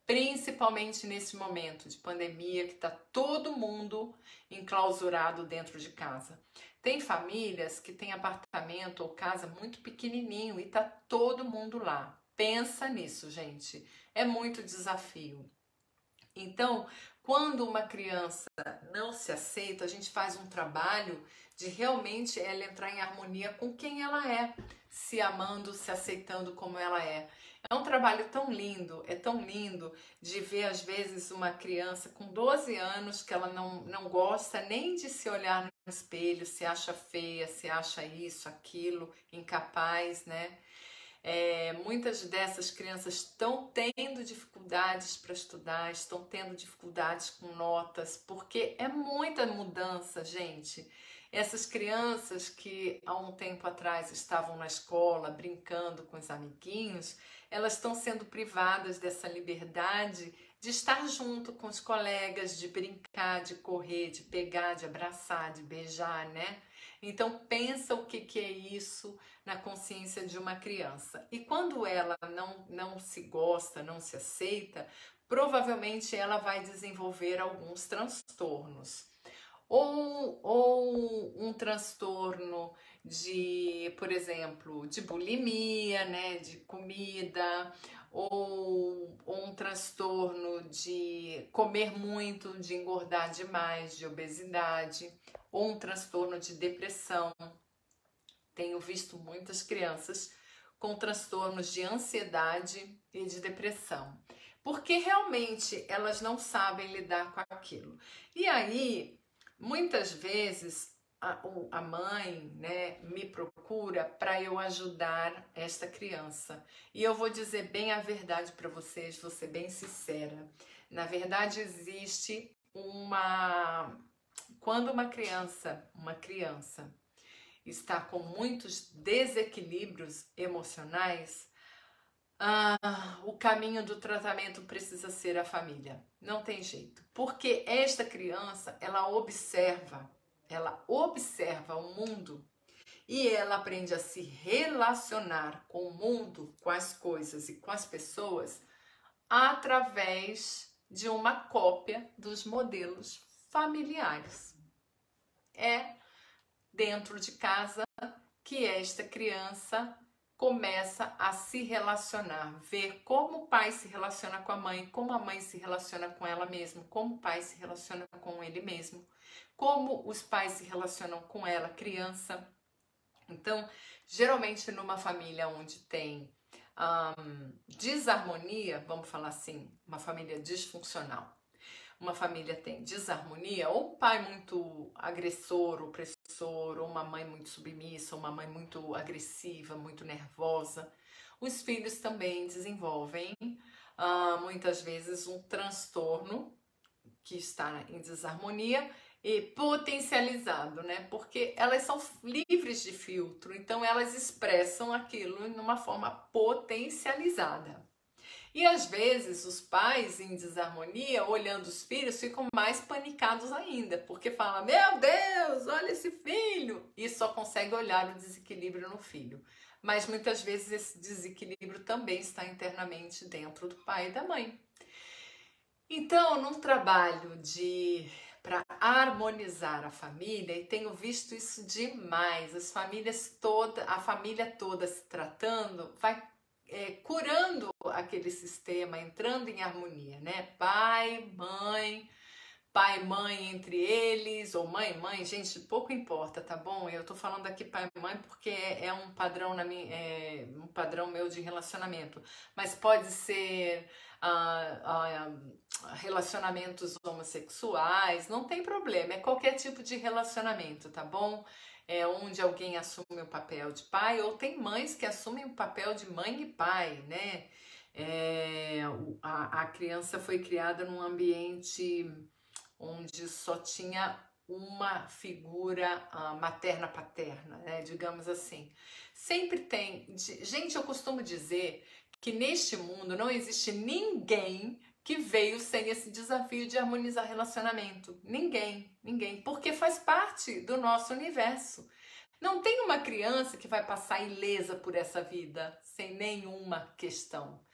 principalmente nesse momento de pandemia que está todo mundo enclausurado dentro de casa. Tem famílias que têm apartamento ou casa muito pequenininho e tá todo mundo lá. Pensa nisso, gente. É muito desafio. Então, quando uma criança não se aceita, a gente faz um trabalho de realmente ela entrar em harmonia com quem ela é, se amando, se aceitando como ela é. É um trabalho tão lindo, é tão lindo de ver às vezes uma criança com 12 anos que ela não gosta nem de se olhar no espelho, se acha feia, se acha isso, aquilo, incapaz, né? Muitas dessas crianças estão tendo dificuldades para estudar, estão tendo dificuldades com notas, porque é muita mudança, gente. Essas crianças que há um tempo atrás estavam na escola brincando com os amiguinhos, elas estão sendo privadas dessa liberdade de estar junto com os colegas, de brincar, de correr, de pegar, de abraçar, de beijar, né? Então pensa o que é isso na consciência de uma criança. E quando ela não se gosta, não se aceita, provavelmente ela vai desenvolver alguns transtornos. Ou um transtorno de, por exemplo, de bulimia, né, de comida, ou um transtorno de comer muito, de engordar demais, de obesidade, ou um transtorno de depressão. Tenho visto muitas crianças com transtornos de ansiedade e de depressão, porque realmente elas não sabem lidar com aquilo. E aí, muitas vezes, a mãe, né, me procura para eu ajudar esta criança. E eu vou dizer bem a verdade para vocês, vou ser bem sincera. Na verdade, existe quando uma criança está com muitos desequilíbrios emocionais, o caminho do tratamento precisa ser a família. Não tem jeito. Porque esta criança, ela observa o mundo e ela aprende a se relacionar com o mundo, com as coisas e com as pessoas através de uma cópia dos modelos familiares. É dentro de casa que esta criança começa a se relacionar, ver como o pai se relaciona com a mãe, como a mãe se relaciona com ela mesma, como o pai se relaciona com ele mesmo, como os pais se relacionam com ela, criança. Então, geralmente numa família onde tem desarmonia, vamos falar assim, uma família disfuncional, uma família tem desarmonia, ou um pai muito agressor, opressor, ou uma mãe muito submissa, ou uma mãe muito agressiva, muito nervosa, os filhos também desenvolvem muitas vezes um transtorno que está em desarmonia e potencializado, né? Porque elas são livres de filtro, então elas expressam aquilo em uma forma potencializada. E às vezes os pais em desarmonia, olhando os filhos, ficam mais panicados ainda, porque falam: meu Deus, olha esse filho! E só consegue olhar o desequilíbrio no filho. Mas muitas vezes esse desequilíbrio também está internamente dentro do pai e da mãe. Então, num trabalho para harmonizar a família, e tenho visto isso demais, a família toda se tratando, vai curando aquele sistema, entrando em harmonia, né? Pai, mãe entre eles, ou mãe, gente, pouco importa, tá bom? Eu tô falando aqui pai e mãe porque é um padrão um padrão meu de relacionamento, mas pode ser relacionamentos homossexuais, não tem problema, é qualquer tipo de relacionamento, tá bom? É onde alguém assume o papel de pai, ou tem mães que assumem o papel de mãe e pai, né? A criança foi criada num ambiente onde só tinha uma figura materna-paterna, né? Digamos assim. Sempre tem. Gente, eu costumo dizer que neste mundo não existe ninguém que veio sem esse desafio de harmonizar relacionamento. Ninguém. Porque faz parte do nosso universo. Não tem uma criança que vai passar ilesa por essa vida sem nenhuma questão.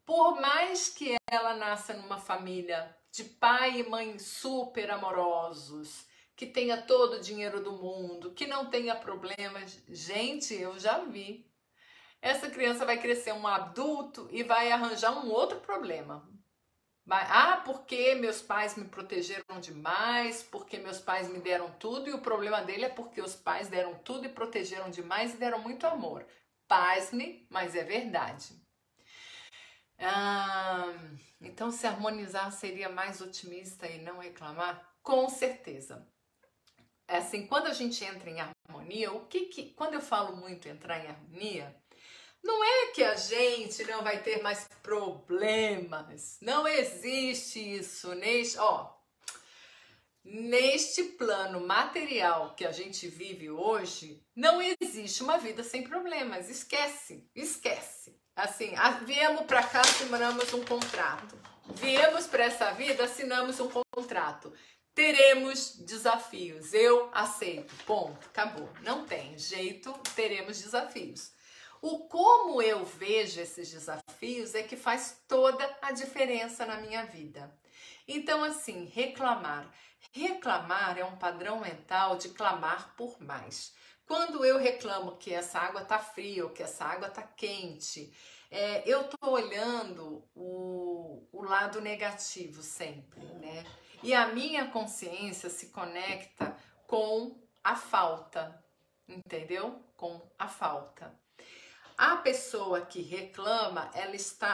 Por mais que ela nasça numa família de pai e mãe super amorosos, que tenha todo o dinheiro do mundo, que não tenha problemas, gente, eu já vi. Essa criança vai crescer um adulto e vai arranjar um outro problema. Porque meus pais me protegeram demais, porque meus pais me deram tudo, e o problema dele é porque os pais deram tudo e protegeram demais e deram muito amor. Pasme, mas é verdade. Então, se harmonizar seria mais otimista e não reclamar? Com certeza. Assim, quando a gente entra em harmonia, quando eu falo muito entrar em harmonia, não é que a gente não vai ter mais problemas. Não existe isso. Neste plano material que a gente vive hoje, não existe uma vida sem problemas. Esquece. Assim, viemos para cá, assinamos um contrato. Viemos para essa vida, assinamos um contrato. Teremos desafios. Eu aceito. Ponto. Acabou. Não tem jeito, teremos desafios. O como eu vejo esses desafios é que faz toda a diferença na minha vida. Então, assim, reclamar. Reclamar é um padrão mental de clamar por mais. Quando eu reclamo que essa água tá fria ou que essa água tá quente, eu tô olhando o lado negativo sempre, né? E a minha consciência se conecta com a falta, entendeu? Com a falta. A pessoa que reclama,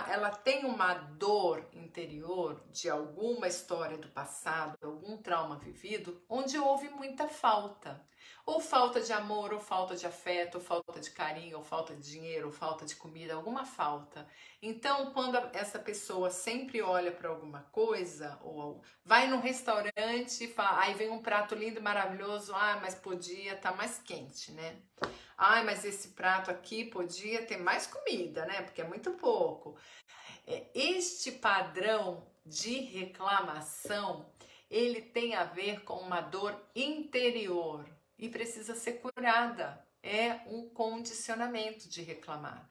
ela tem uma dor interior de alguma história do passado, algum trauma vivido, onde houve muita falta. Ou falta de amor, ou falta de afeto, ou falta de carinho, ou falta de dinheiro, ou falta de comida, alguma falta. Então, quando essa pessoa sempre olha para alguma coisa, ou vai num restaurante e fala, aí vem um prato lindo, maravilhoso, mas podia estar mais quente, né? Mas esse prato aqui podia ter mais comida, né? Porque é muito pouco. Este padrão de reclamação, ele tem a ver com uma dor interior e precisa ser curada. É um condicionamento de reclamar.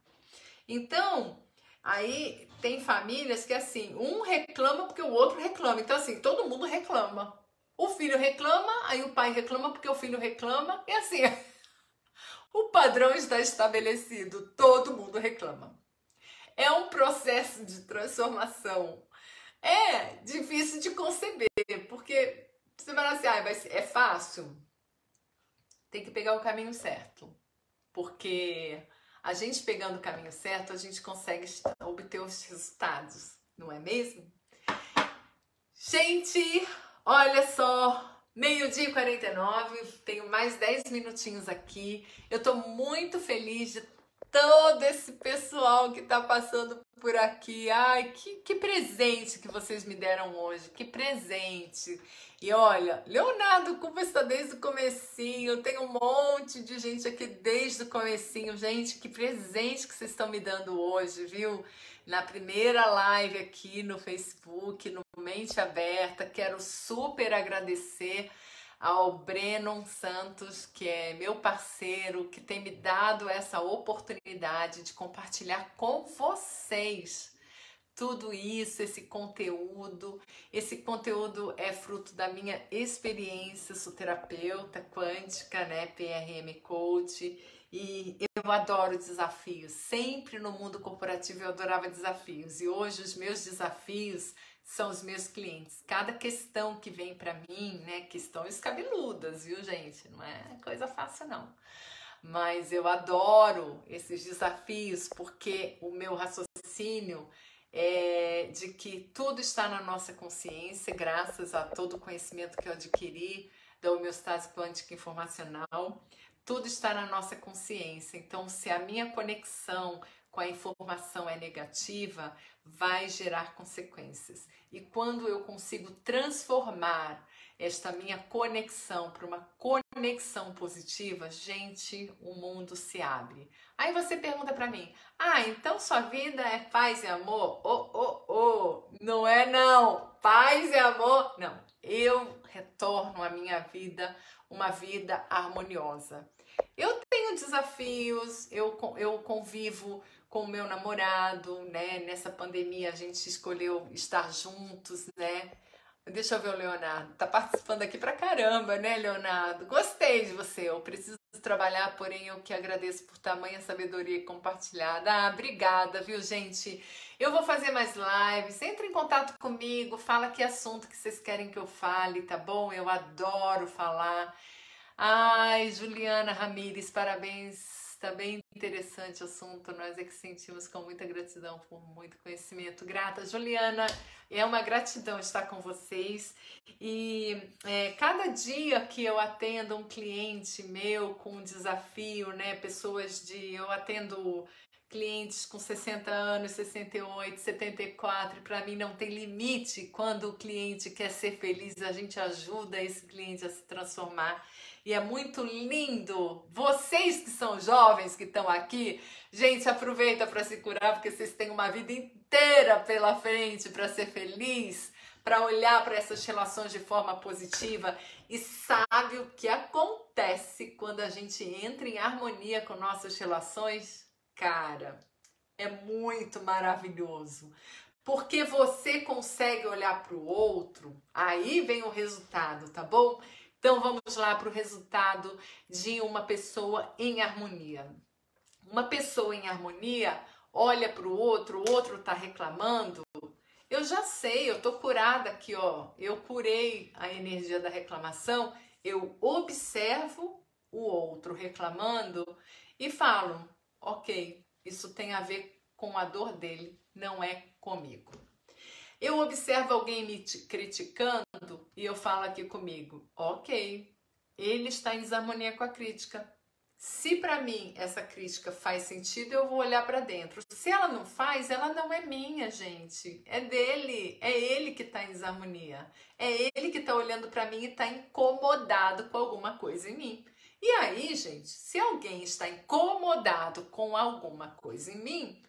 Então, aí tem famílias que assim, um reclama porque o outro reclama. Então assim, todo mundo reclama. O filho reclama, aí o pai reclama porque o filho reclama. E assim, o padrão está estabelecido, todo mundo reclama. É um processo de transformação. É difícil de conceber, porque você vai assim, é fácil? Tem que pegar o caminho certo. Porque a gente pegando o caminho certo, a gente consegue obter os resultados, não é mesmo? Gente, olha só, 12h49, tenho mais 10 minutinhos aqui. Eu tô muito feliz de todo esse pessoal que tá passando por aqui. Ai, que presente que vocês me deram hoje, que presente. E olha, Leonardo Cuba está desde o comecinho, tem um monte de gente aqui desde o comecinho. Gente, que presente que vocês estão me dando hoje, viu? Na primeira live aqui no Facebook, no Mente Aberta, quero super agradecer ao Breno Santos, que é meu parceiro, que tem me dado essa oportunidade de compartilhar com vocês tudo isso, esse conteúdo. Esse conteúdo é fruto da minha experiência, sou terapeuta quântica, né, PRM Coach, e eu adoro desafios. Sempre no mundo corporativo eu adorava desafios, e hoje os meus desafios são os meus clientes. Cada questão que vem para mim, né, questões cabeludas, viu, gente? Não é coisa fácil, não. Mas eu adoro esses desafios porque o meu raciocínio é de que tudo está na nossa consciência, graças a todo o conhecimento que eu adquiri da homeostase quântica informacional. Tudo está na nossa consciência. Então, se a minha conexão com a informação é negativa, vai gerar consequências. E quando eu consigo transformar esta minha conexão para uma conexão positiva, gente, o mundo se abre. Aí você pergunta para mim, então sua vida é paz e amor? Não é não, paz e amor, não. Eu retorno à minha vida uma vida harmoniosa. Eu tenho desafios, eu convivo com o meu namorado, né? Nessa pandemia a gente escolheu estar juntos, né? Deixa eu ver o Leonardo, tá participando aqui pra caramba, né, Leonardo? Gostei de você, eu preciso trabalhar, porém eu que agradeço por tamanha sabedoria compartilhada. Obrigada, viu, gente? Eu vou fazer mais lives, entre em contato comigo, fala que assunto que vocês querem que eu fale, tá bom? Eu adoro falar. Ai, Juliana Ramires, parabéns. Está bem interessante o assunto, nós é que sentimos com muita gratidão por muito conhecimento. Grata, Juliana, é uma gratidão estar com vocês. E cada dia que eu atendo um cliente meu com um desafio, né? Eu atendo clientes com 60 anos, 68, 74, para mim não tem limite. Quando o cliente quer ser feliz, a gente ajuda esse cliente a se transformar. E é muito lindo. Vocês que são jovens, que estão aqui, gente, aproveita para se curar, porque vocês têm uma vida inteira pela frente para ser feliz, para olhar para essas relações de forma positiva. E sabe o que acontece quando a gente entra em harmonia com nossas relações? Cara, é muito maravilhoso. Porque você consegue olhar para o outro, aí vem o resultado, tá bom? Então vamos lá para o resultado de uma pessoa em harmonia. Uma pessoa em harmonia olha para o outro está reclamando. Eu já sei, eu tô curada aqui, ó. Eu curei a energia da reclamação, eu observo o outro reclamando e falo, ok, isso tem a ver com a dor dele, não é comigo. Eu observo alguém me criticando e eu falo aqui comigo, ok, ele está em desarmonia com a crítica. Se para mim essa crítica faz sentido, eu vou olhar para dentro. Se ela não faz, ela não é minha, gente. É dele, é ele que está em desarmonia. É ele que está olhando para mim e está incomodado com alguma coisa em mim. E aí, gente, se alguém está incomodado com alguma coisa em mim,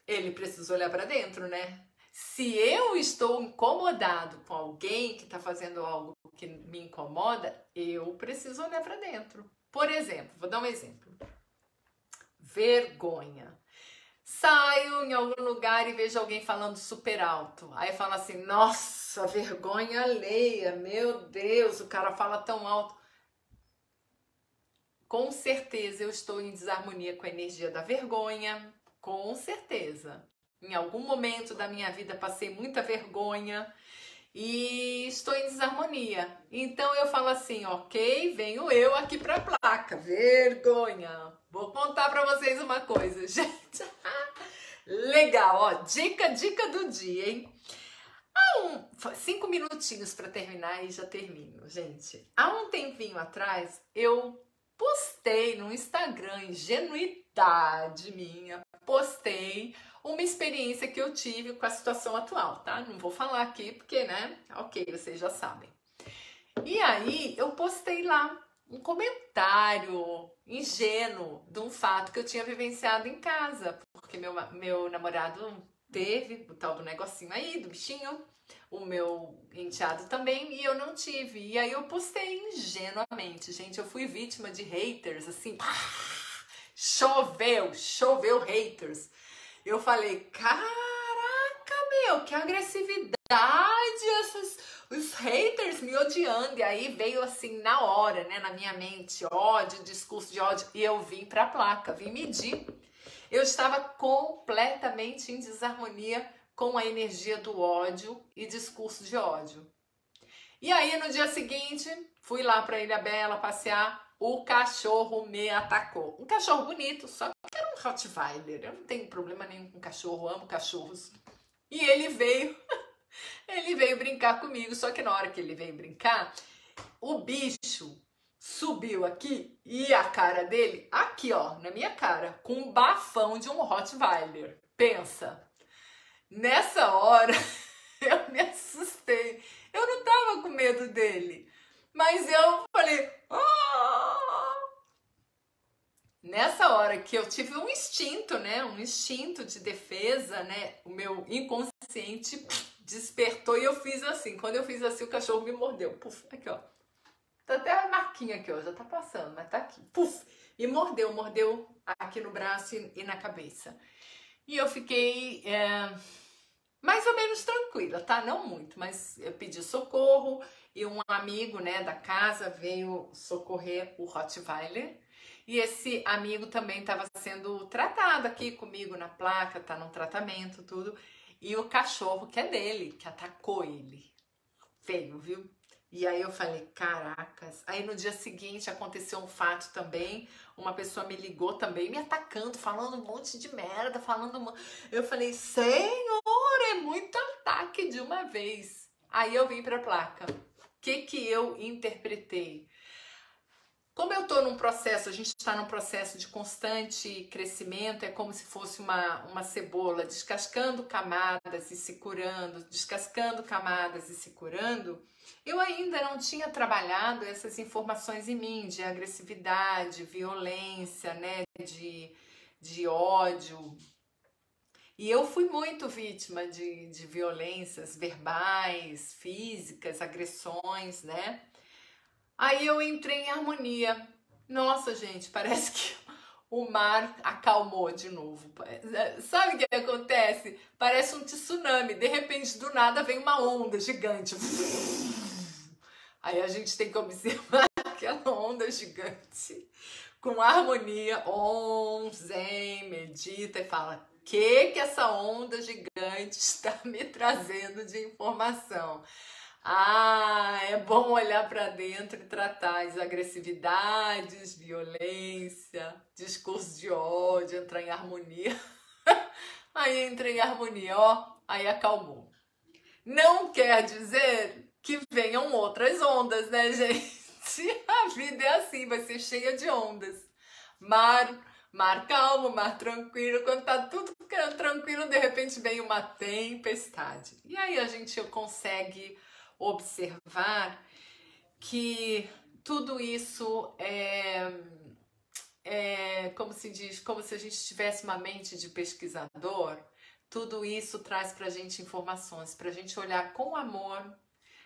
ele precisa olhar para dentro, né? Se eu estou incomodado com alguém que está fazendo algo que me incomoda, eu preciso olhar para dentro. Por exemplo, vou dar um exemplo. Vergonha. Saio em algum lugar e vejo alguém falando super alto. Aí fala assim, nossa, vergonha alheia, meu Deus, o cara fala tão alto. Com certeza eu estou em desarmonia com a energia da vergonha. Com certeza. Em algum momento da minha vida passei muita vergonha e estou em desarmonia. Então eu falo assim, ok, venho eu aqui para a placa. Vergonha. Vou contar para vocês uma coisa, gente. Legal, ó, dica do dia, hein? 5 minutinhos para terminar e já termino, gente. Há um tempinho atrás, eu postei no Instagram, ingenuidade minha, postei uma experiência que eu tive com a situação atual, tá? Não vou falar aqui porque, né? Ok, vocês já sabem. E aí eu postei lá um comentário ingênuo de um fato que eu tinha vivenciado em casa, porque meu namorado teve o tal do negocinho aí, do bichinho, o meu enteado também, e eu não tive. E aí eu postei ingenuamente, gente, eu fui vítima de haters, assim, pá, choveu haters. Eu falei, caraca, meu, que agressividade, os haters me odiando. E aí veio assim, na hora, né, na minha mente, ódio, discurso de ódio, e eu vim pra placa, vim medir. Eu estava completamente em desarmonia com a energia do ódio e discurso de ódio. E aí, no dia seguinte, fui lá pra Ilhabela passear, o cachorro me atacou. Um cachorro bonito, só que era um Rottweiler. Eu não tenho problema nenhum com cachorro, amo cachorros. E ele veio brincar comigo, só que na hora que ele veio brincar, o bicho subiu aqui e a cara dele, aqui ó, na minha cara, com um bafão de um Rottweiler. Pensa, nessa hora eu me assustei. Eu não tava com medo dele, mas eu falei, oh! Nessa hora que eu tive um instinto, né, um instinto de defesa, né, o meu inconsciente despertou e eu fiz assim. Quando eu fiz assim, o cachorro me mordeu. Puf, aqui ó. Tá até a marquinha aqui, ó, já tá passando, mas tá aqui. Puf! E mordeu aqui no braço e na cabeça. E eu fiquei mais ou menos tranquila, tá? Não muito, mas eu pedi socorro e um amigo, né, da casa veio socorrer o Rottweiler. E esse amigo também estava sendo tratado aqui comigo na placa, tá num tratamento, tudo. E o cachorro que é dele, que atacou ele. Feio, viu? E aí eu falei, caracas. Aí no dia seguinte aconteceu um fato também. Uma pessoa me ligou também, me atacando, falando um monte de merda, Eu falei, Senhor, é muito ataque de uma vez. Aí eu vim pra placa. O que eu interpretei? Como eu tô num processo, a gente está num processo de constante crescimento, é como se fosse uma cebola descascando camadas e se curando, descascando camadas e se curando. Eu ainda não tinha trabalhado essas informações em mim, de agressividade, violência, né, de ódio. E eu fui muito vítima de violências verbais, físicas, agressões, né? Aí eu entrei em harmonia. Nossa, gente, parece que o mar acalmou de novo. Sabe o que acontece? Parece um tsunami. De repente, do nada, vem uma onda gigante. Aí a gente tem que observar aquela onda gigante com harmonia. Om, zen, medita e fala: o que essa onda gigante está me trazendo de informação? Ah, é bom olhar para dentro e tratar as agressividades, violência, discurso de ódio, entrar em harmonia. Aí entrei em harmonia, ó, aí acalmou. Não quer dizer que venham outras ondas, né, gente? A vida é assim, vai ser cheia de ondas. Mar calmo, mar tranquilo, quando tá tudo tranquilo, de repente vem uma tempestade. E aí a gente consegue observar que tudo isso como se diz, como se a gente tivesse uma mente de pesquisador. Tudo isso traz pra gente informações, pra gente olhar com amor,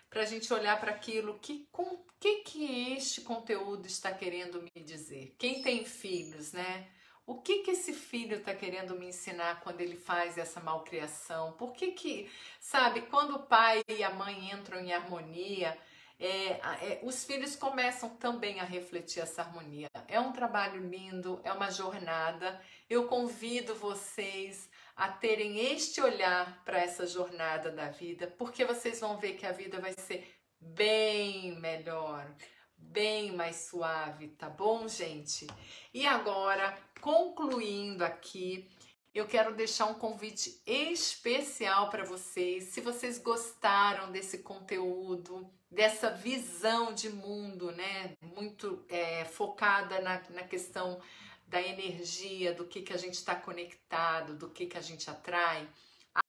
pra gente olhar para aquilo que este conteúdo está querendo me dizer. Quem tem filhos, né? O que esse filho está querendo me ensinar quando ele faz essa malcriação? Por que, sabe, quando o pai e a mãe entram em harmonia, os filhos começam também a refletir essa harmonia. É um trabalho lindo, é uma jornada. Eu convido vocês a terem este olhar para essa jornada da vida, porque vocês vão ver que a vida vai ser bem melhor, bem mais suave, tá bom, gente? E agora, concluindo aqui, eu quero deixar um convite especial para vocês. Se vocês gostaram desse conteúdo, dessa visão de mundo, né? Muito focada na questão da energia, do que a gente está conectado, do que a gente atrai.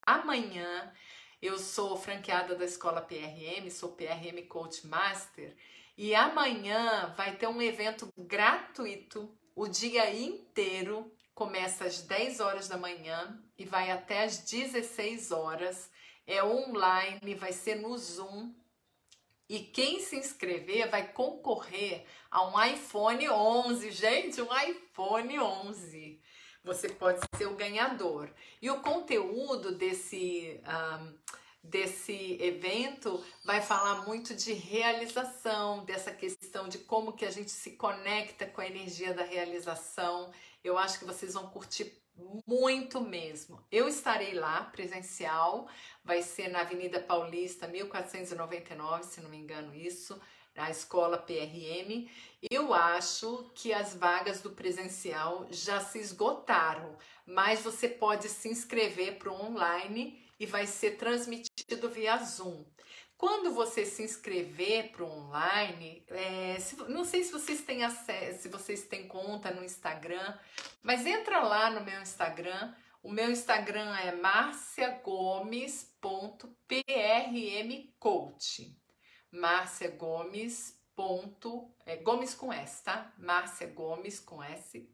Amanhã eu sou franqueada da Escola PRM, sou PRM Coach Master, e amanhã vai ter um evento gratuito o dia inteiro. Começa às 10 horas da manhã e vai até às 16 horas. É online, vai ser no Zoom. E quem se inscrever vai concorrer a um iPhone 11. Gente, um iPhone 11. Você pode ser o ganhador. E o conteúdo desse evento vai falar muito de realização, dessa questão de como que a gente se conecta com a energia da realização. Eu acho que vocês vão curtir muito mesmo. Eu estarei lá, presencial, vai ser na Avenida Paulista, 1499, se não me engano isso, na Escola PRM. Eu acho que as vagas do presencial já se esgotaram, mas você pode se inscrever para o online e vai ser transmitido via Zoom. Quando você se inscrever para o online, não sei se vocês têm acesso, se vocês têm conta no Instagram, mas entra lá no meu Instagram. O meu Instagram é marciagomes.prmcoach. Márcia Gomes. Gomes com S, tá? Márcia Gomes com S.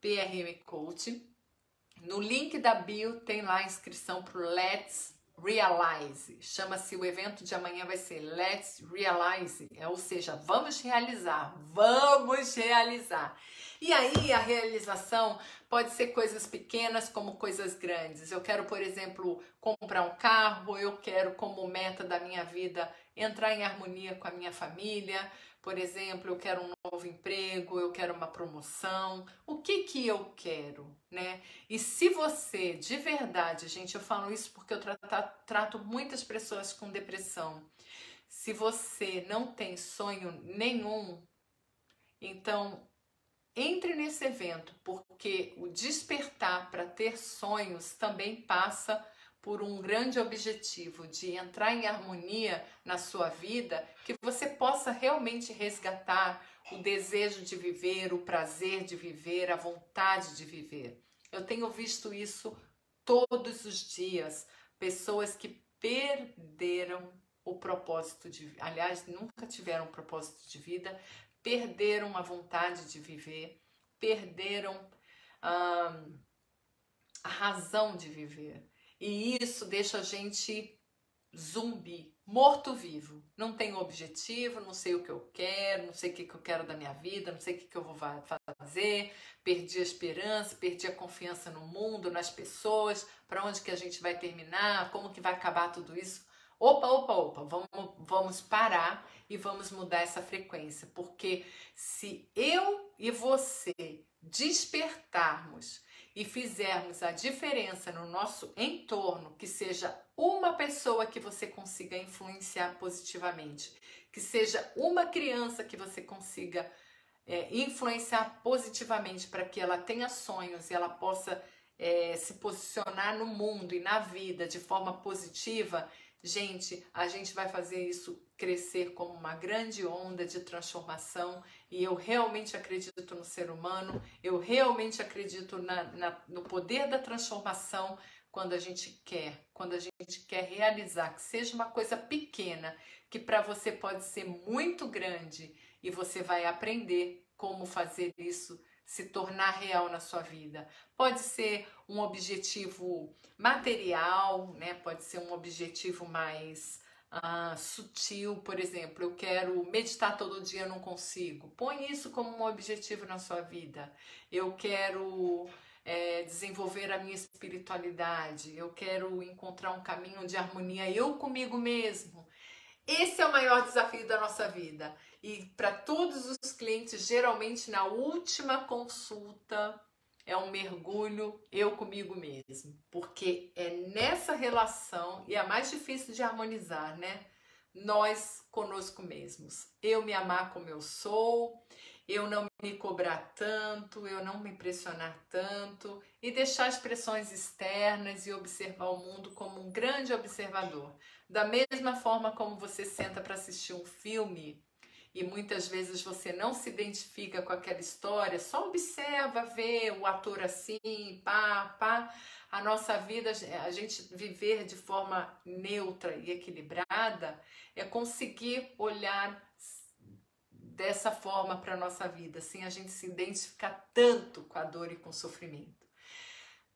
.prmcoach. No link da bio tem lá a inscrição para o Let's Realize. Chama-se, o evento de amanhã vai ser Let's Realize, ou seja, vamos realizar, vamos realizar. E aí a realização pode ser coisas pequenas como coisas grandes. Eu quero, por exemplo, comprar um carro, eu quero como meta da minha vida entrar em harmonia com a minha família. Por exemplo, eu quero um novo emprego, eu quero uma promoção. O que eu quero, né? E se você, de verdade, gente, eu falo isso porque eu trato muitas pessoas com depressão. Se você não tem sonho nenhum, então entre nesse evento, porque o despertar para ter sonhos também passa por um grande objetivo de entrar em harmonia na sua vida, que você possa realmente resgatar o desejo de viver, o prazer de viver, a vontade de viver. Eu tenho visto isso todos os dias, pessoas que perderam o propósito de vida, aliás, nunca tiveram um propósito de vida, perderam a vontade de viver, perderam a razão de viver. E isso deixa a gente zumbi, morto-vivo. Não tenho objetivo, não sei o que eu quero, não sei o que eu quero da minha vida, não sei o que eu vou fazer. Perdi a esperança, perdi a confiança no mundo, nas pessoas, para onde que a gente vai terminar, como que vai acabar tudo isso. Opa, vamos parar e vamos mudar essa frequência, porque se eu e você despertarmos e fizermos a diferença no nosso entorno, que seja uma pessoa que você consiga influenciar positivamente, que seja uma criança que você consiga influenciar positivamente para que ela tenha sonhos e ela possa se posicionar no mundo e na vida de forma positiva, gente, a gente vai fazer isso crescer como uma grande onda de transformação. E eu realmente acredito no ser humano, eu realmente acredito no poder da transformação quando a gente quer realizar, que seja uma coisa pequena, que para você pode ser muito grande, e você vai aprender como fazer isso se tornar real na sua vida. Pode ser um objetivo material, né? Pode ser um objetivo mais sutil, por exemplo, eu quero meditar todo dia, eu não consigo. Põe isso como um objetivo na sua vida. Eu quero desenvolver a minha espiritualidade, eu quero encontrar um caminho de harmonia eu comigo mesmo. Esse é o maior desafio da nossa vida. E para todos os clientes, geralmente na última consulta, é um mergulho eu comigo mesmo. Porque é nessa relação, e é a mais difícil de harmonizar, né? Nós conosco mesmos. Eu me amar como eu sou, eu não me cobrar tanto, eu não me pressionar tanto e deixar as pressões externas e observar o mundo como um grande observador. Da mesma forma como você senta para assistir um filme e muitas vezes você não se identifica com aquela história, só observa, vê o ator assim, pá. A nossa vida, a gente viver de forma neutra e equilibrada é conseguir olhar dessa forma para a nossa vida, assim a gente se identificar tanto com a dor e com o sofrimento.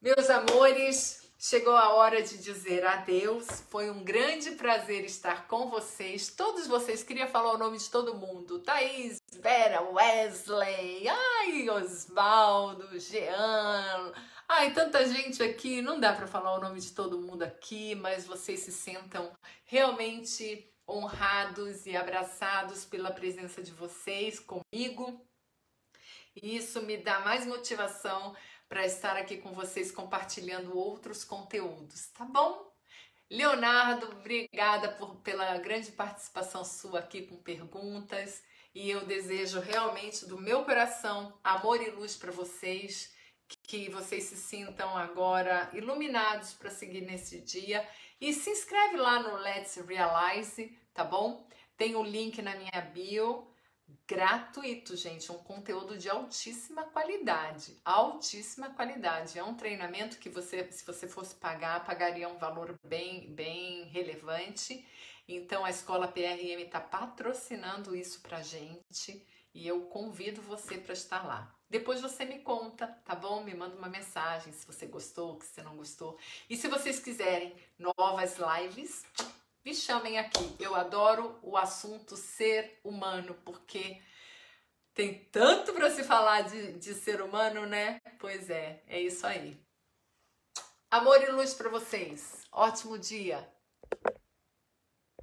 Meus amores, chegou a hora de dizer adeus. Foi um grande prazer estar com vocês. Todos vocês, queria falar o nome de todo mundo. Thaís, Vera, Wesley, ai, Osvaldo, Jean. Ai, tanta gente aqui. Não dá para falar o nome de todo mundo aqui, mas vocês se sentam realmente honrados e abraçados pela presença de vocês comigo. E isso me dá mais motivação para estar aqui com vocês compartilhando outros conteúdos, tá bom? Leonardo, obrigada pela grande participação sua aqui com perguntas e eu desejo realmente do meu coração amor e luz para vocês, que vocês se sintam agora iluminados para seguir nesse dia e se inscreve lá no Let's Realize, tá bom? Tem o link na minha bio. Gratuito, gente, um conteúdo de altíssima qualidade, é um treinamento que você, se você fosse pagar, pagaria um valor bem relevante. Então a Escola PRM está patrocinando isso pra gente e eu convido você para estar lá. Depois você me conta, tá bom? Me manda uma mensagem se você gostou, se você não gostou. E se vocês quiserem novas lives, me chamem aqui. Eu adoro o assunto ser humano, porque tem tanto para se falar de ser humano, né? Pois é isso aí. Amor e luz para vocês. Ótimo dia.